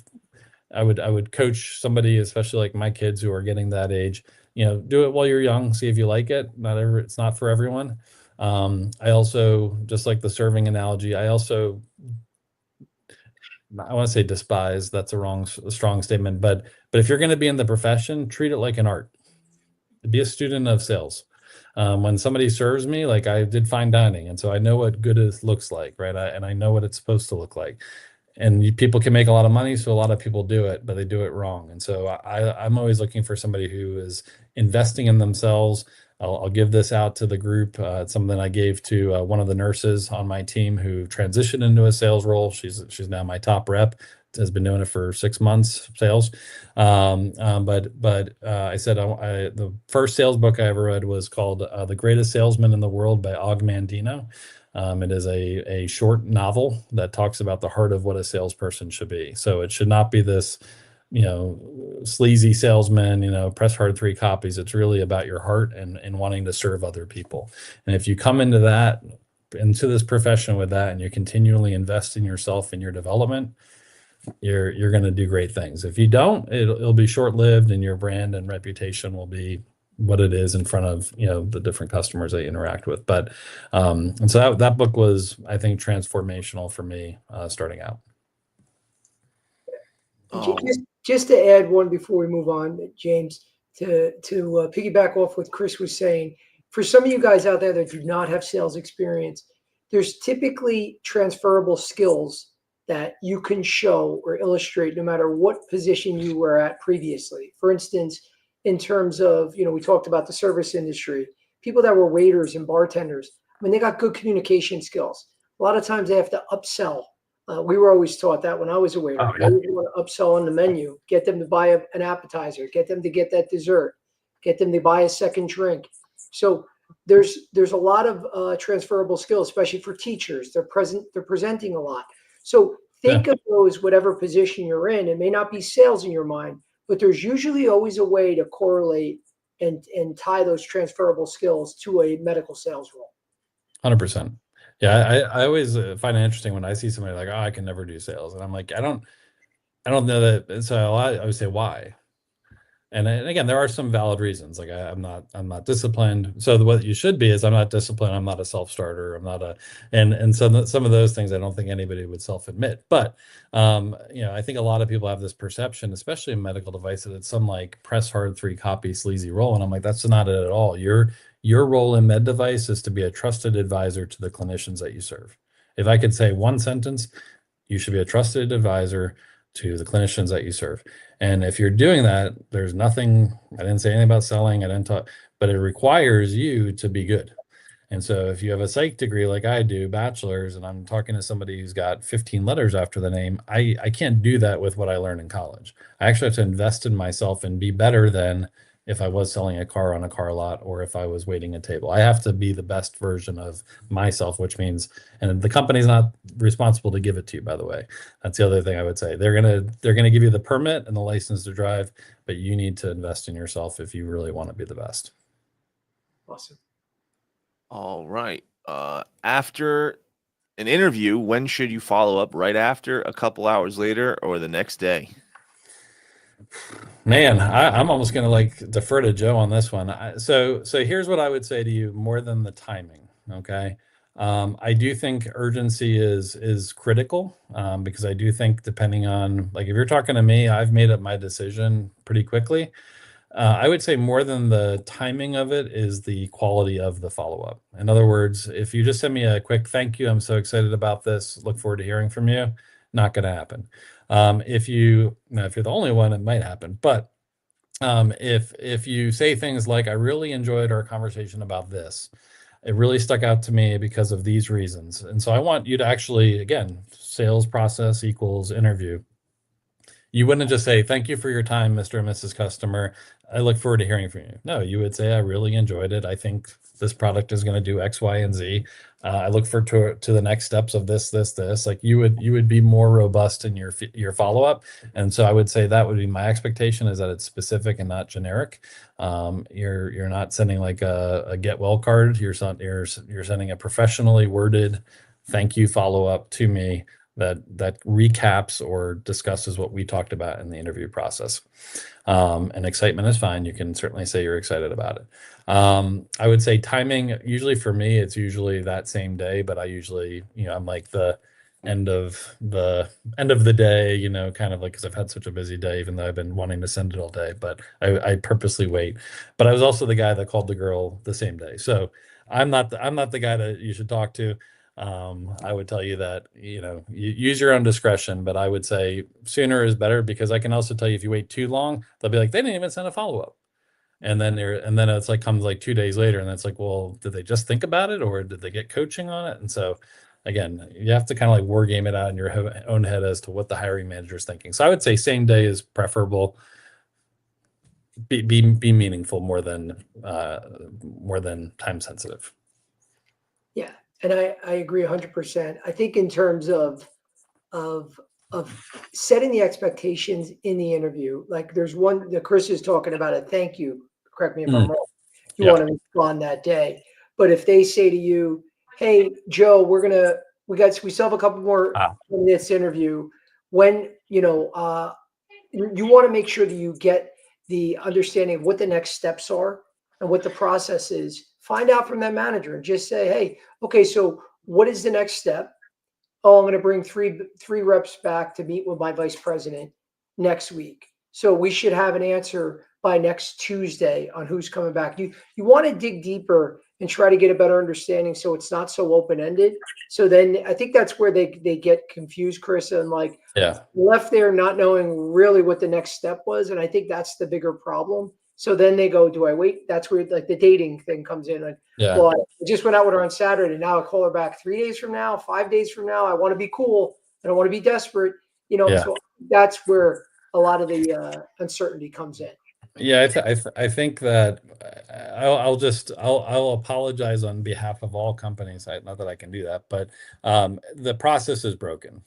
I would coach somebody, especially like my kids who are getting that age, do it while you're young, see if you like it. It's not for everyone. I also, just like the serving analogy, I want to say despise, that's a strong statement, but if you're going to be in the profession, treat it like an art. Be a student of sales. When somebody serves me, like I did fine dining, and so I know what good looks like, right? And I know what it's supposed to look like. And people can make a lot of money, so a lot of people do it, but they do it wrong. And so I'm always looking for somebody who is investing in themselves. I'll give this out to the group. It's something I gave to one of the nurses on my team who transitioned into a sales role. She's now my top rep. has been doing it for 6 months, sales. But I said the first sales book I ever read was called The Greatest Salesman in the World by Og Mandino. It is a short novel that talks about the heart of what a salesperson should be. So it should not be this, sleazy salesman, press hard 3 copies. It's really about your heart and wanting to serve other people. And if you come into this profession with that, and you continually invest in yourself and your development, you're going to do great things. If you don't, it'll be short-lived, and your brand and reputation will be what it is in front of the different customers that you interact with. But and so that book was, I think, transformational for me starting out.
Just to add one before we move on, James, to piggyback off what Chris was saying, for some of you guys out there that do not have sales experience, there's typically transferable skills that you can show or illustrate no matter what position you were at previously. For instance, in terms of, we talked about the service industry, people that were waiters and bartenders, they got good communication skills. A lot of times they have to upsell. We were always taught that when I was a waiter.
Oh, yeah.
You want to upsell on the menu, get them to buy an appetizer, get them to get that dessert, get them to buy a second drink. So there's a lot of transferable skills, especially for teachers. They're presenting a lot. So think of those, whatever position you're in. It may not be sales in your mind, but there's usually always a way to correlate and tie those transferable skills to a medical sales role.
100%. Yeah, I always find it interesting when I see somebody like, oh, I can never do sales, and I'm like, I don't know that. And so I would say, why? And again, there are some valid reasons. Like I'm not disciplined. So what you should be is, I'm not disciplined. I'm not a self-starter. I'm not and some of those things I don't think anybody would self-admit. But I think a lot of people have this perception, especially in medical devices, that it's some like press hard 3 copy sleazy role. And I'm like, that's not it at all. Your role in med device is to be a trusted advisor to the clinicians that you serve. If I could say one sentence, you should be a trusted advisor to the clinicians that you serve. And if you're doing that, there's nothing, I didn't say anything about selling, I didn't talk, but it requires you to be good. And so if you have a psych degree like I do, bachelor's, and I'm talking to somebody who's got 15 letters after the name, I can't do that with what I learned in college. I actually have to invest in myself and be better than if I was selling a car on a car lot, or if I was waiting a table. I have to be the best version of myself, which means, and the company's not responsible to give it to you, by the way. That's the other thing I would say. They're gonna give you the permit and the license to drive, but you need to invest in yourself if you really want to be the best.
Awesome.
All right. After an interview, when should you follow up? Right after, a couple hours later, or the next day?
Man, I'm almost going to like defer to Joe on this one. So here's what I would say to you, more than the timing. Okay. I do think urgency is critical, because I do think, depending on, like, if you're talking to me, I've made up my decision pretty quickly. I would say more than the timing of it is the quality of the follow-up. In other words, if you just send me a quick thank you, I'm so excited about this, look forward to hearing from you, not going to happen. If you're the only one, it might happen. But if you say things like, I really enjoyed our conversation about this, it really stuck out to me because of these reasons, and so I want you to actually, again, sales process equals interview. You wouldn't just say, thank you for your time, Mr. and Mrs. Customer, I look forward to hearing from you. No, you would say, I really enjoyed it. I think this product is going to do X, Y, and Z. I look forward to the next steps of this. Like, you would be more robust in your follow-up. And so I would say that would be my expectation, is that it's specific and not generic. You're not sending like a get well card. You're sending a professionally worded thank you follow-up to me that recaps or discusses what we talked about in the interview process. And excitement is fine. You can certainly say you're excited about it. I would say timing, usually for me, it's usually that same day, but I usually, I'm like the end of the day, kind of like, because I've had such a busy day, even though I've been wanting to send it all day, but I purposely wait. But I was also the guy that called the girl the same day. So I'm not the guy that you should talk to. I would tell you that, you use your own discretion, but I would say sooner is better, because I can also tell you, if you wait too long, they'll be like, they didn't even send a follow-up. And then it's like, comes like 2 days later, and it's like, well, did they just think about it, or did they get coaching on it? And so again, you have to kind of like war game it out in your own head as to what the hiring manager is thinking. So I would say same day is preferable. Be meaningful more than time sensitive.
Yeah, and I agree 100%. I think in terms of of setting the expectations in the interview, like there's one that Chris is talking about a thank you. Correct me if I'm wrong. You
Yeah.
want to respond that day, but if they say to you, "Hey, Joe, we still have a couple more minutes to interview," when you want to make sure that you get the understanding of what the next steps are and what the process is. Find out from that manager and just say, "Hey, okay, so what is the next step? Oh, I'm going to bring three reps back to meet with my vice president next week. So we should have an answer by next Tuesday on who's coming back." You want to dig deeper and try to get a better understanding so it's not so open-ended. So then I think that's where they get confused, Chris, and like left there not knowing really what the next step was. And I think that's the bigger problem. So then they go, do I wait? That's where like the dating thing comes in. Like, well, I just went out with her on Saturday. Now I call her back 3 days from now, 5 days from now. I want to be cool. I don't want to be desperate. So that's where a lot of the uncertainty comes in.
Yeah, I think that I'll apologize on behalf of all companies. Not that I can do that, but the process is broken.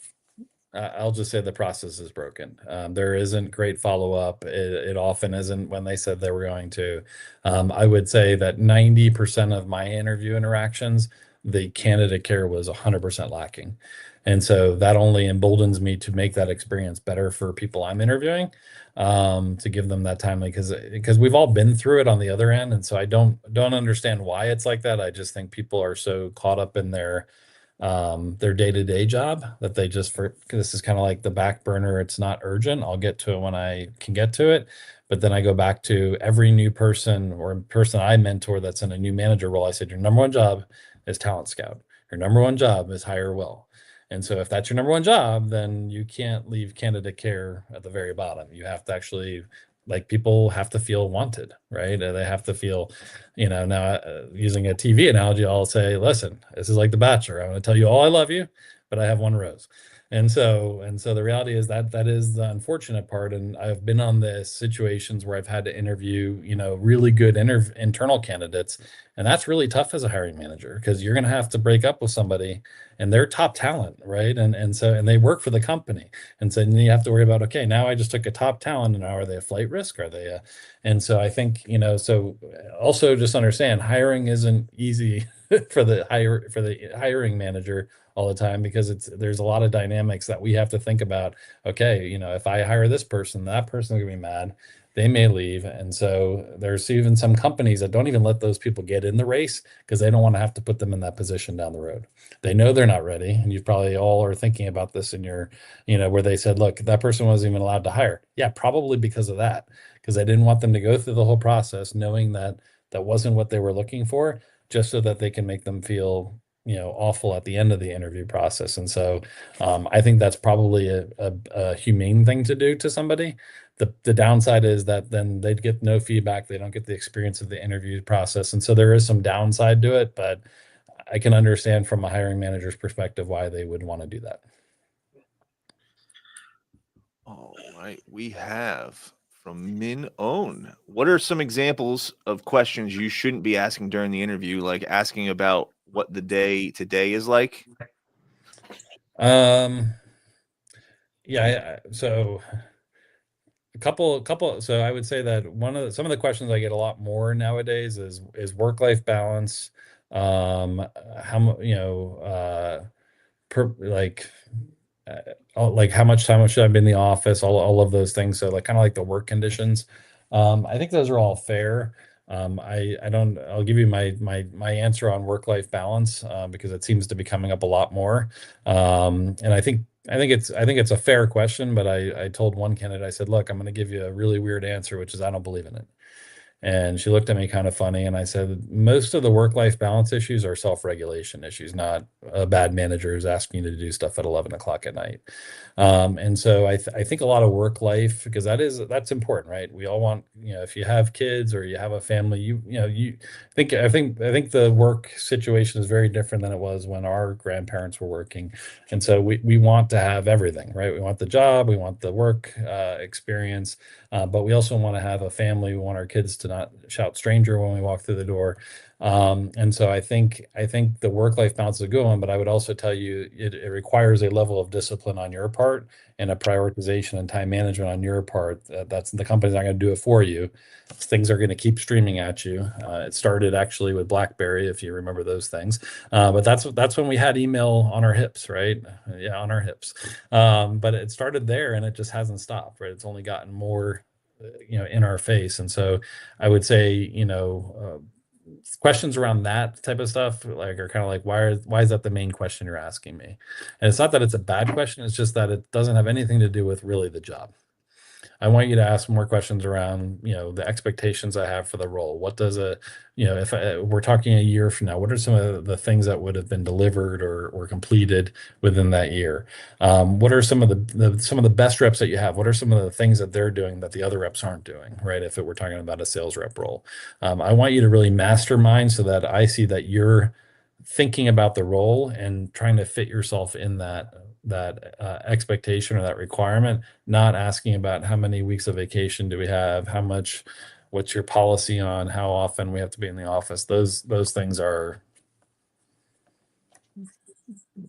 I'll just say the process is broken. There isn't great follow-up. It often isn't when they said they were going to. I would say that 90% of my interview interactions, the candidate care was 100% lacking. And so that only emboldens me to make that experience better for people I'm interviewing, to give them that time, because we've all been through it on the other end. And so I don't understand why it's like that. I just think people are so caught up in their day-to-day job that they this is kind of like the back burner. It's not urgent. I'll get to it when I can get to it. But then I go back to every new person or person I mentor that's in a new manager role. I said, your number one job is talent scout. Your number one job is hire well. And so if that's your number one job, then you can't leave candidate care at the very bottom. You have to actually, like, people have to feel wanted, right? They have to feel, now using a TV analogy, I'll say, listen, this is like The Bachelor. I'm going to tell you all I love you, but I have one rose. And so the reality is that is the unfortunate part. And I've been on the situations where I've had to interview, really good internal candidates. And that's really tough as a hiring manager, because you're going to have to break up with somebody and they're top talent, right? And they work for the company. And so you have to worry about, okay, now I just took a top talent, and now are they a flight risk? Are they and so I think, so also just understand, hiring isn't easy for the hiring manager all the time, because there's a lot of dynamics that we have to think about. Okay, if I hire this person, that person's gonna be mad. They may leave. And so there's even some companies that don't even let those people get in the race, because they don't want to have to put them in that position down the road. They know they're not ready. And you probably all are thinking about this in your, where they said, look, that person wasn't even allowed to hire. Yeah, probably because of that, because I didn't want them to go through the whole process knowing that that wasn't what they were looking for, just so that they can make them feel awful at the end of the interview process. And so I think that's probably a humane thing to do to somebody. The downside is that then they'd get no feedback. They don't get the experience of the interview process. And so there is some downside to it, but I can understand from a hiring manager's perspective why they would want to do that.
All right. We have from Min Own. What are some examples of questions you shouldn't be asking during the interview, like asking about what the day today is like?
So a couple. So I would say that some of the questions I get a lot more nowadays is work-life balance. Like how much time should I be in the office? All of those things. So like kind of like the work conditions. I think those are all fair. I'll give you my answer on work-life balance, because it seems to be coming up a lot more. And I think it's a fair question, but I told one candidate, I said, look, I'm going to give you a really weird answer, which is I don't believe in it. And she looked at me kind of funny, and I said, most of the work-life balance issues are self-regulation issues, not a bad manager who's asking you to do stuff at 11 o'clock at night. And so I think a lot of work life, because that's important, right? We all want, if you have kids or you have a family, I think the work situation is very different than it was when our grandparents were working. And so we want to have everything, right? We want the job, we want the work experience, but we also want to have a family. We want our kids to not shout stranger when we walk through the door. And so I think the work-life balance is a good one, but I would also tell you it requires a level of discipline on your part and a prioritization and time management on your part. That's the company's not going to do it for you. Things are going to keep streaming at you. It started actually with BlackBerry, if you remember those things. But that's when we had email on our hips, right? Yeah, on our hips. But it started there, and it just hasn't stopped, right? It's only gotten more, in our face. And so I would say, questions around that type of stuff are kind of like, why is that the main question you're asking me? And it's not that it's a bad question, it's just that it doesn't have anything to do with really the job. I want you to ask more questions around, the expectations I have for the role. What does if we're talking a year from now, what are some of the things that would have been delivered or completed within that year? What are some of the best reps that you have? What are some of the things that they're doing that the other reps aren't doing, right? If we're talking about a sales rep role, I want you to really mastermind so that I see that you're thinking about the role and trying to fit yourself in that expectation or that requirement, not asking about how many weeks of vacation do we have, what's your policy on how often we have to be in the office. Those things are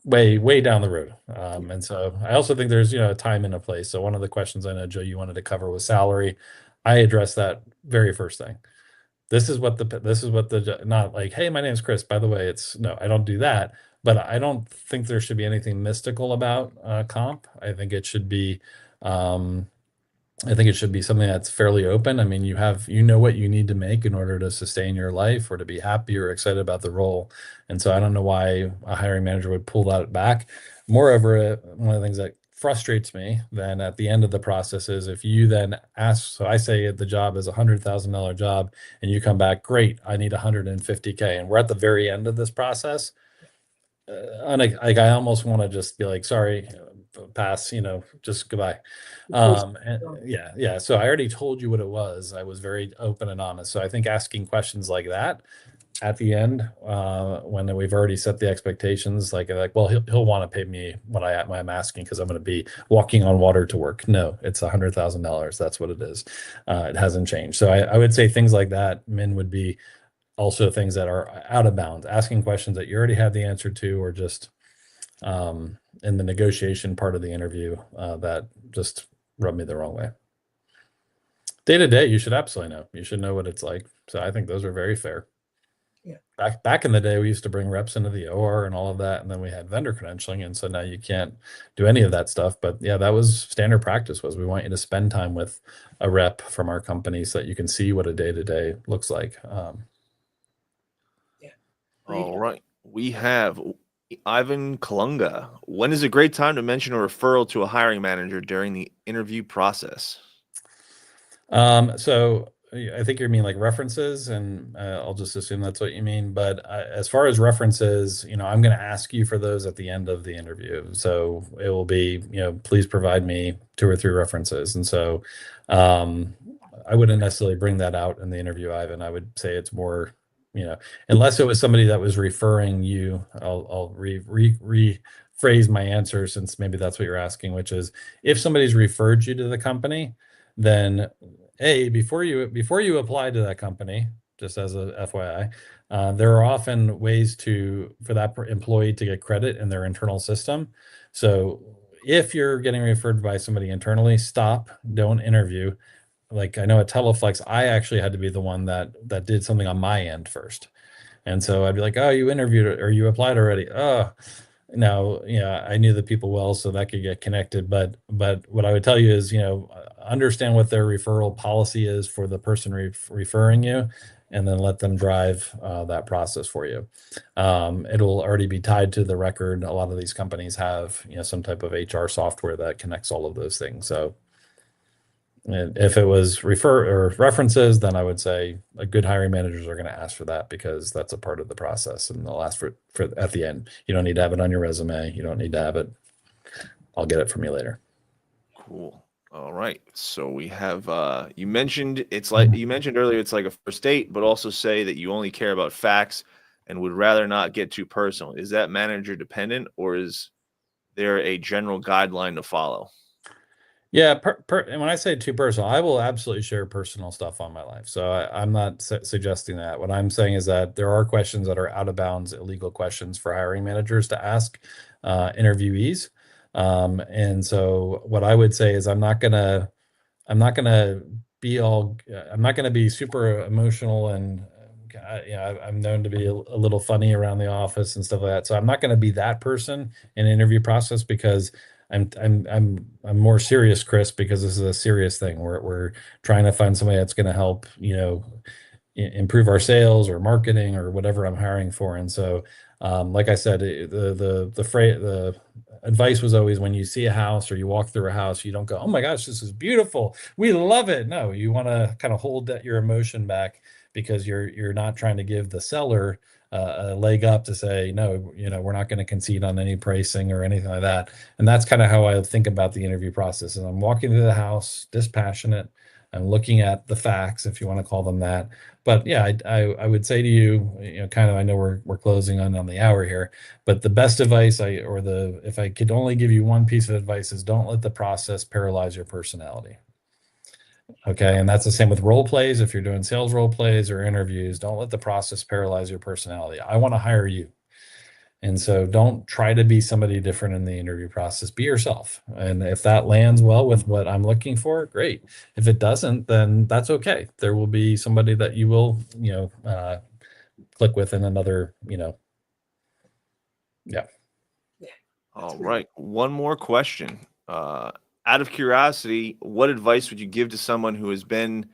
way down the road. And so I also think there's a time and a place. So one of the questions I know, Joe, you wanted to cover was salary. I addressed that very first thing. This is what not like, hey, my name's Chris, by the way. No, I don't do that. But I don't think there should be anything mystical about comp. I think it should be something that's fairly open. I mean, you know what you need to make in order to sustain your life or to be happy or excited about the role. And so I don't know why a hiring manager would pull that back. Moreover, one of the things that frustrates me then at the end of the process is if you then ask, so I say the job is $100,000 job and you come back, great, I need 150K. And we're at the very end of this process. I almost want to just be like, sorry, pass, just goodbye. Yeah. So I already told you what it was. I was very open and honest. So I think asking questions like that at the end, when we've already set the expectations, like, well, he'll want to pay me what I'm asking because I'm going to be walking on water to work. No, it's $100,000. That's what it is. It hasn't changed. So I would say things like that, Min, would be also things that are out of bounds, asking questions that you already have the answer to, or just in the negotiation part of the interview that just rubbed me the wrong way. Day to day, you should absolutely know. You should know what it's like. So I think those are very fair.
Yeah.
Back in the day, we used to bring reps into the OR and all of that, and then we had vendor credentialing, and so now you can't do any of that stuff. But yeah, that was standard practice. Was we want you to spend time with a rep from our company so that you can see what a day to day looks like.
All right. We have Ivan Kalunga. When is a great time to mention a referral to a hiring manager during the interview process?
So I think you mean like references, and I'll just assume that's what you mean. But as far as references, I'm going to ask you for those at the end of the interview. So it will be, please provide me 2 or 3 references. And so I wouldn't necessarily bring that out in the interview, Ivan. I would say it's more, unless it was somebody that was referring you. I'll rephrase my answer, since maybe that's what you're asking, which is if somebody's referred you to the company, then before you apply to that company, just as a FYI, there are often ways for that employee to get credit in their internal system. So if you're getting referred by somebody internally, stop, don't interview. Like I know at Teleflex, I actually had to be the one that did something on my end first. And so I'd be like, oh, you interviewed or you applied already. Oh, now, I knew the people well, so that could get connected. But what I would tell you is, understand what their referral policy is for the person referring you, and then let them drive that process for you. It'll already be tied to the record. A lot of these companies have, some type of HR software that connects all of those things. So And if it was refer or references, then I would say a good hiring managers are going to ask for that because that's a part of the process, and they'll ask for at the end. You don't need to have it on your resume. You don't need to have it. I'll get it from you later.
Cool. All right. So we have you mentioned earlier it's like a first date, but also say that you only care about facts and would rather not get too personal. Is that manager dependent, or is there a general guideline to follow?
Yeah, and when I say too personal, I will absolutely share personal stuff on my life. So I'm not suggesting that. What I'm saying is that there are questions that are out of bounds, illegal questions for hiring managers to ask interviewees. And so what I would say is I'm not gonna I'm not gonna be super emotional and I'm known to be a little funny around the office and stuff like that. So I'm not gonna be that person in an interview process because I'm more serious, Chris, because this is a serious thing. We're trying to find somebody that's gonna help, improve our sales or marketing or whatever I'm hiring for. And so, like I said, the advice was always when you see a house or you walk through a house, you don't go, "Oh my gosh, this is beautiful. We love it." No, you want to kind of hold your emotion back because you're not trying to give the seller a leg up to say, "No, we're not going to concede on any pricing or anything like that." And that's kind of how I think about the interview process. And I'm walking through the house, dispassionate. I'm looking at the facts, if you want to call them that. But yeah, I would say to you, kind of, I know we're closing on the hour here, but the best advice if I could only give you one piece of advice is don't let the process paralyze your personality. Okay. And that's the same with role plays. If you're doing sales role plays or interviews, don't let the process paralyze your personality. I want to hire you. And so don't try to be somebody different in the interview process. Be yourself. And if that lands well with what I'm looking for, great. If it doesn't, then that's okay. There will be somebody that you will, click with in another, yeah.
All right. One more question. Out of curiosity, what advice would you give to someone who has been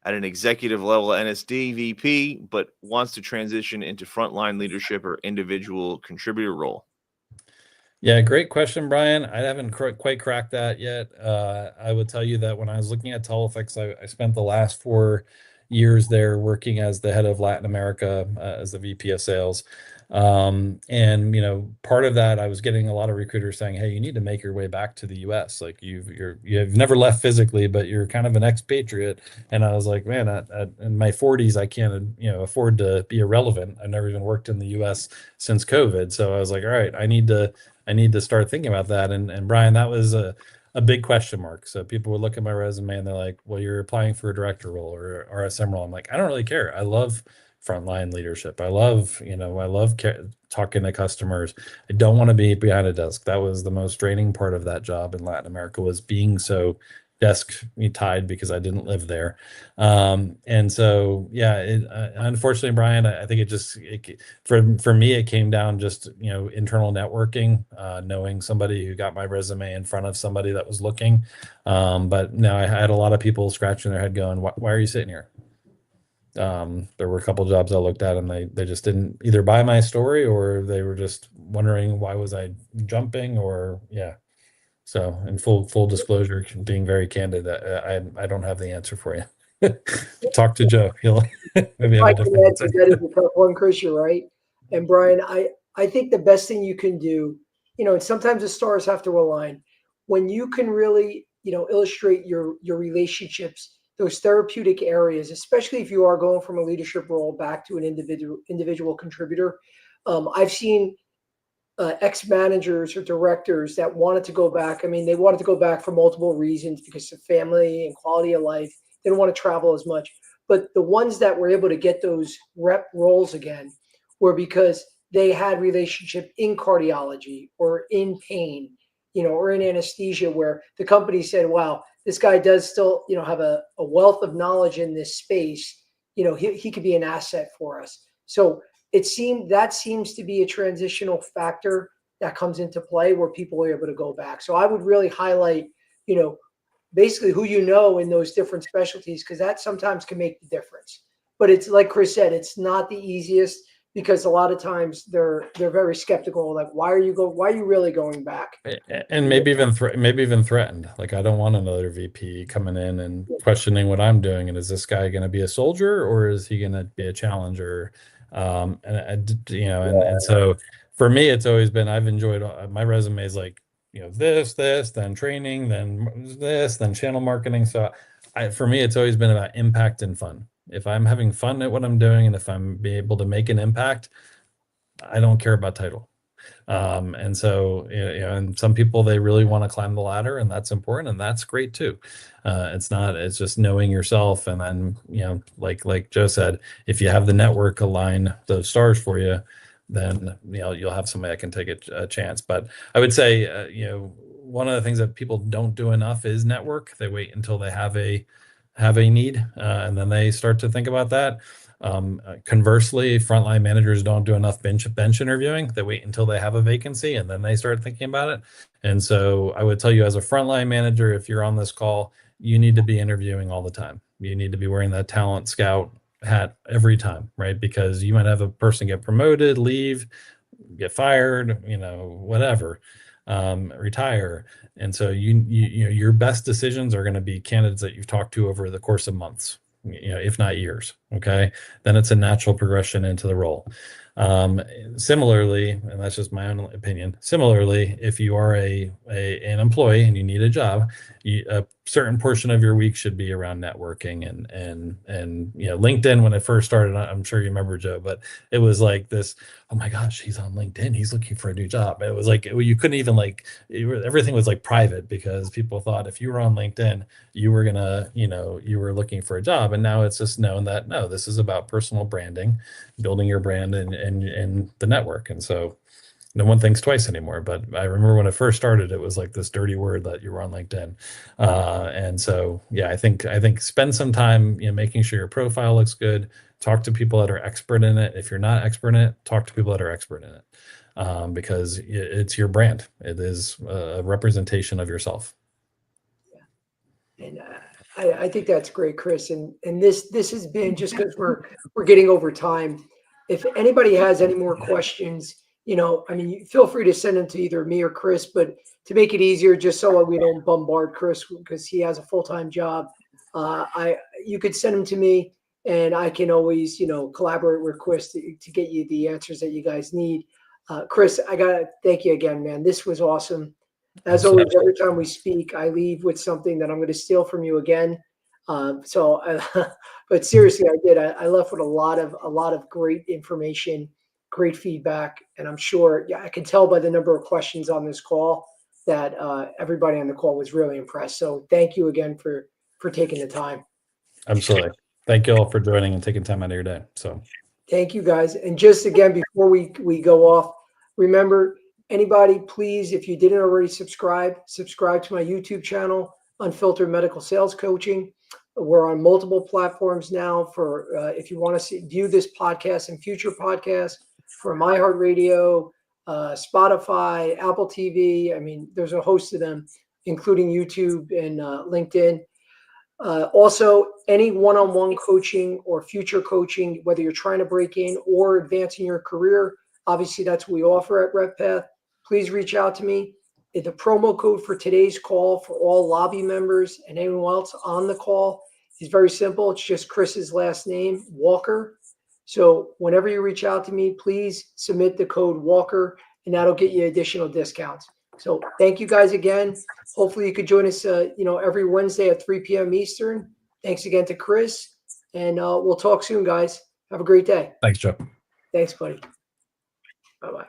at an executive level NSD VP, but wants to transition into frontline leadership or individual contributor role?
Yeah, great question, Brian. I haven't quite cracked that yet. I would tell you that when I was looking at Telefix, I spent the last 4 years there working as the head of Latin America, as the VP of sales. And part of that, I was getting a lot of recruiters saying, "Hey, you need to make your way back to the U.S. Like you've never left physically, but you're kind of an expatriate." And I was like, "Man, in my 40s, I can't afford to be irrelevant. I've never even worked in the U.S. since COVID." So I was like, "All right, I need to start thinking about that." And Brian, that was a big question mark. So people would look at my resume and they're like, "Well, you're applying for a director role or RSM role." I'm like, "I don't really care. I love frontline leadership. I love, talking to customers. I don't want to be behind a desk." That was the most draining part of that job in Latin America, was being so desk tied because I didn't live there. And so, yeah, unfortunately, Brian, I think for me, it came down just, internal networking, knowing somebody who got my resume in front of somebody that was looking. But no, I had a lot of people scratching their head going, why are you sitting here? There were a couple jobs I looked at and they just didn't either buy my story, or they were just wondering why was I jumping, or yeah. So, in full disclosure, being very candid, I don't have the answer for you. Talk to Joe. He'll maybe have
I
a
can
different
answer
answer.
that is a tough one, Chris. You're right. And Brian, I think the best thing you can do, and sometimes the stars have to align when you can really, illustrate your relationships, those therapeutic areas, especially if you are going from a leadership role back to an individual contributor. I've seen ex-managers or directors that wanted to go back. I mean, they wanted to go back for multiple reasons because of family and quality of life. They didn't want to travel as much. But the ones that were able to get those rep roles again were because they had relationship in cardiology or in pain, or in anesthesia, where the company said, "Wow, this guy does still, have a wealth of knowledge in this space. He could be an asset for us." So that seems to be a transitional factor that comes into play where people are able to go back. So I would really highlight, basically who in those different specialties, because that sometimes can make the difference. But it's like Chris said, it's not the easiest. because a lot of times they're very skeptical. Like, why are you really going back?
And maybe even threatened. Like, I don't want another VP coming in and questioning what I'm doing. And is this guy going to be a soldier or is he going to be a challenger? And so for me, it's always been, I've enjoyed my resume is like, this, then training, then this, then channel marketing. So for me, it's always been about impact and fun. If I'm having fun at what I'm doing and if I'm be able to make an impact, I don't care about title. And so, and some people, they really want to climb the ladder, and that's important, and that's great too. It's just knowing yourself. And then, like Joe said, if you have the network align those stars for you, then, you'll have somebody that can take a chance. But I would say, one of the things that people don't do enough is network. They wait until they have a need, and then they start to think about that. Conversely, frontline managers don't do enough bench interviewing. They wait until they have a vacancy and then they start thinking about it. And so I would tell you, as a frontline manager, if you're on this call, you need to be interviewing all the time. You need to be wearing that talent scout hat every time, right? Because you might have a person get promoted, leave, get fired, whatever, retire. And so your best decisions are going to be candidates that you've talked to over the course of months, if not years. Okay. Then it's a natural progression into the role. Similarly, and that's just my own opinion, similarly, if you are an employee and you need a job, a certain portion of your week should be around networking and LinkedIn. When it first started, I'm sure you remember, Joe, but it was like this, oh my gosh, he's on LinkedIn, he's looking for a new job. It was like, you couldn't even everything was like private, because people thought if you were on LinkedIn, you were gonna, you were looking for a job. And now it's just known that no, this is about personal branding, building your brand and the network. And so no one thinks twice anymore. But I remember when it first started, it was like this dirty word that you were on LinkedIn. And so, yeah, I think spend some time, making sure your profile looks good. Talk to people that are expert in it. If you're not expert in it, talk to people that are expert in it, because it's your brand. It is a representation of yourself.
And I think that's great, Chris. And this has been, just because we're getting over time. If anybody has any more questions, feel free to send them to either me or Chris. But to make it easier, just so we don't bombard Chris because he has a full-time job, you could send them to me, and I can always collaborate with Chris to get you the answers that you guys need. Chris, I gotta thank you again, man. This was awesome. As always, every time we speak, I leave with something that I'm going to steal from you again. But seriously, I did. I left with a lot of great information, great feedback, and I'm sure, I can tell by the number of questions on this call that everybody on the call was really impressed. So thank you again for taking the time.
Absolutely. Thank you all for joining and taking time out of your day. So
thank you, guys. And just again, before we go off, remember, anybody, please, if you didn't already subscribe to my YouTube channel, Unfiltered Medical Sales Coaching. We're on multiple platforms now for if you want to view this podcast and future podcasts, for iHeartRadio, Spotify, Apple TV. I mean, there's a host of them, including YouTube and LinkedIn. Also, any one-on-one coaching or future coaching, whether you're trying to break in or advancing your career, obviously that's what we offer at RepPath. Please reach out to me. The promo code for today's call for all lobby members and anyone else on the call is very simple. It's just Chris's last name, Walker. So whenever you reach out to me, please submit the code Walker, and that'll get you additional discounts. So thank you guys again. Hopefully you could join us, every Wednesday at 3 p.m. Eastern. Thanks again to Chris, and we'll talk soon, guys. Have a great day.
thanks, Joe.
Thanks, buddy. Bye-bye.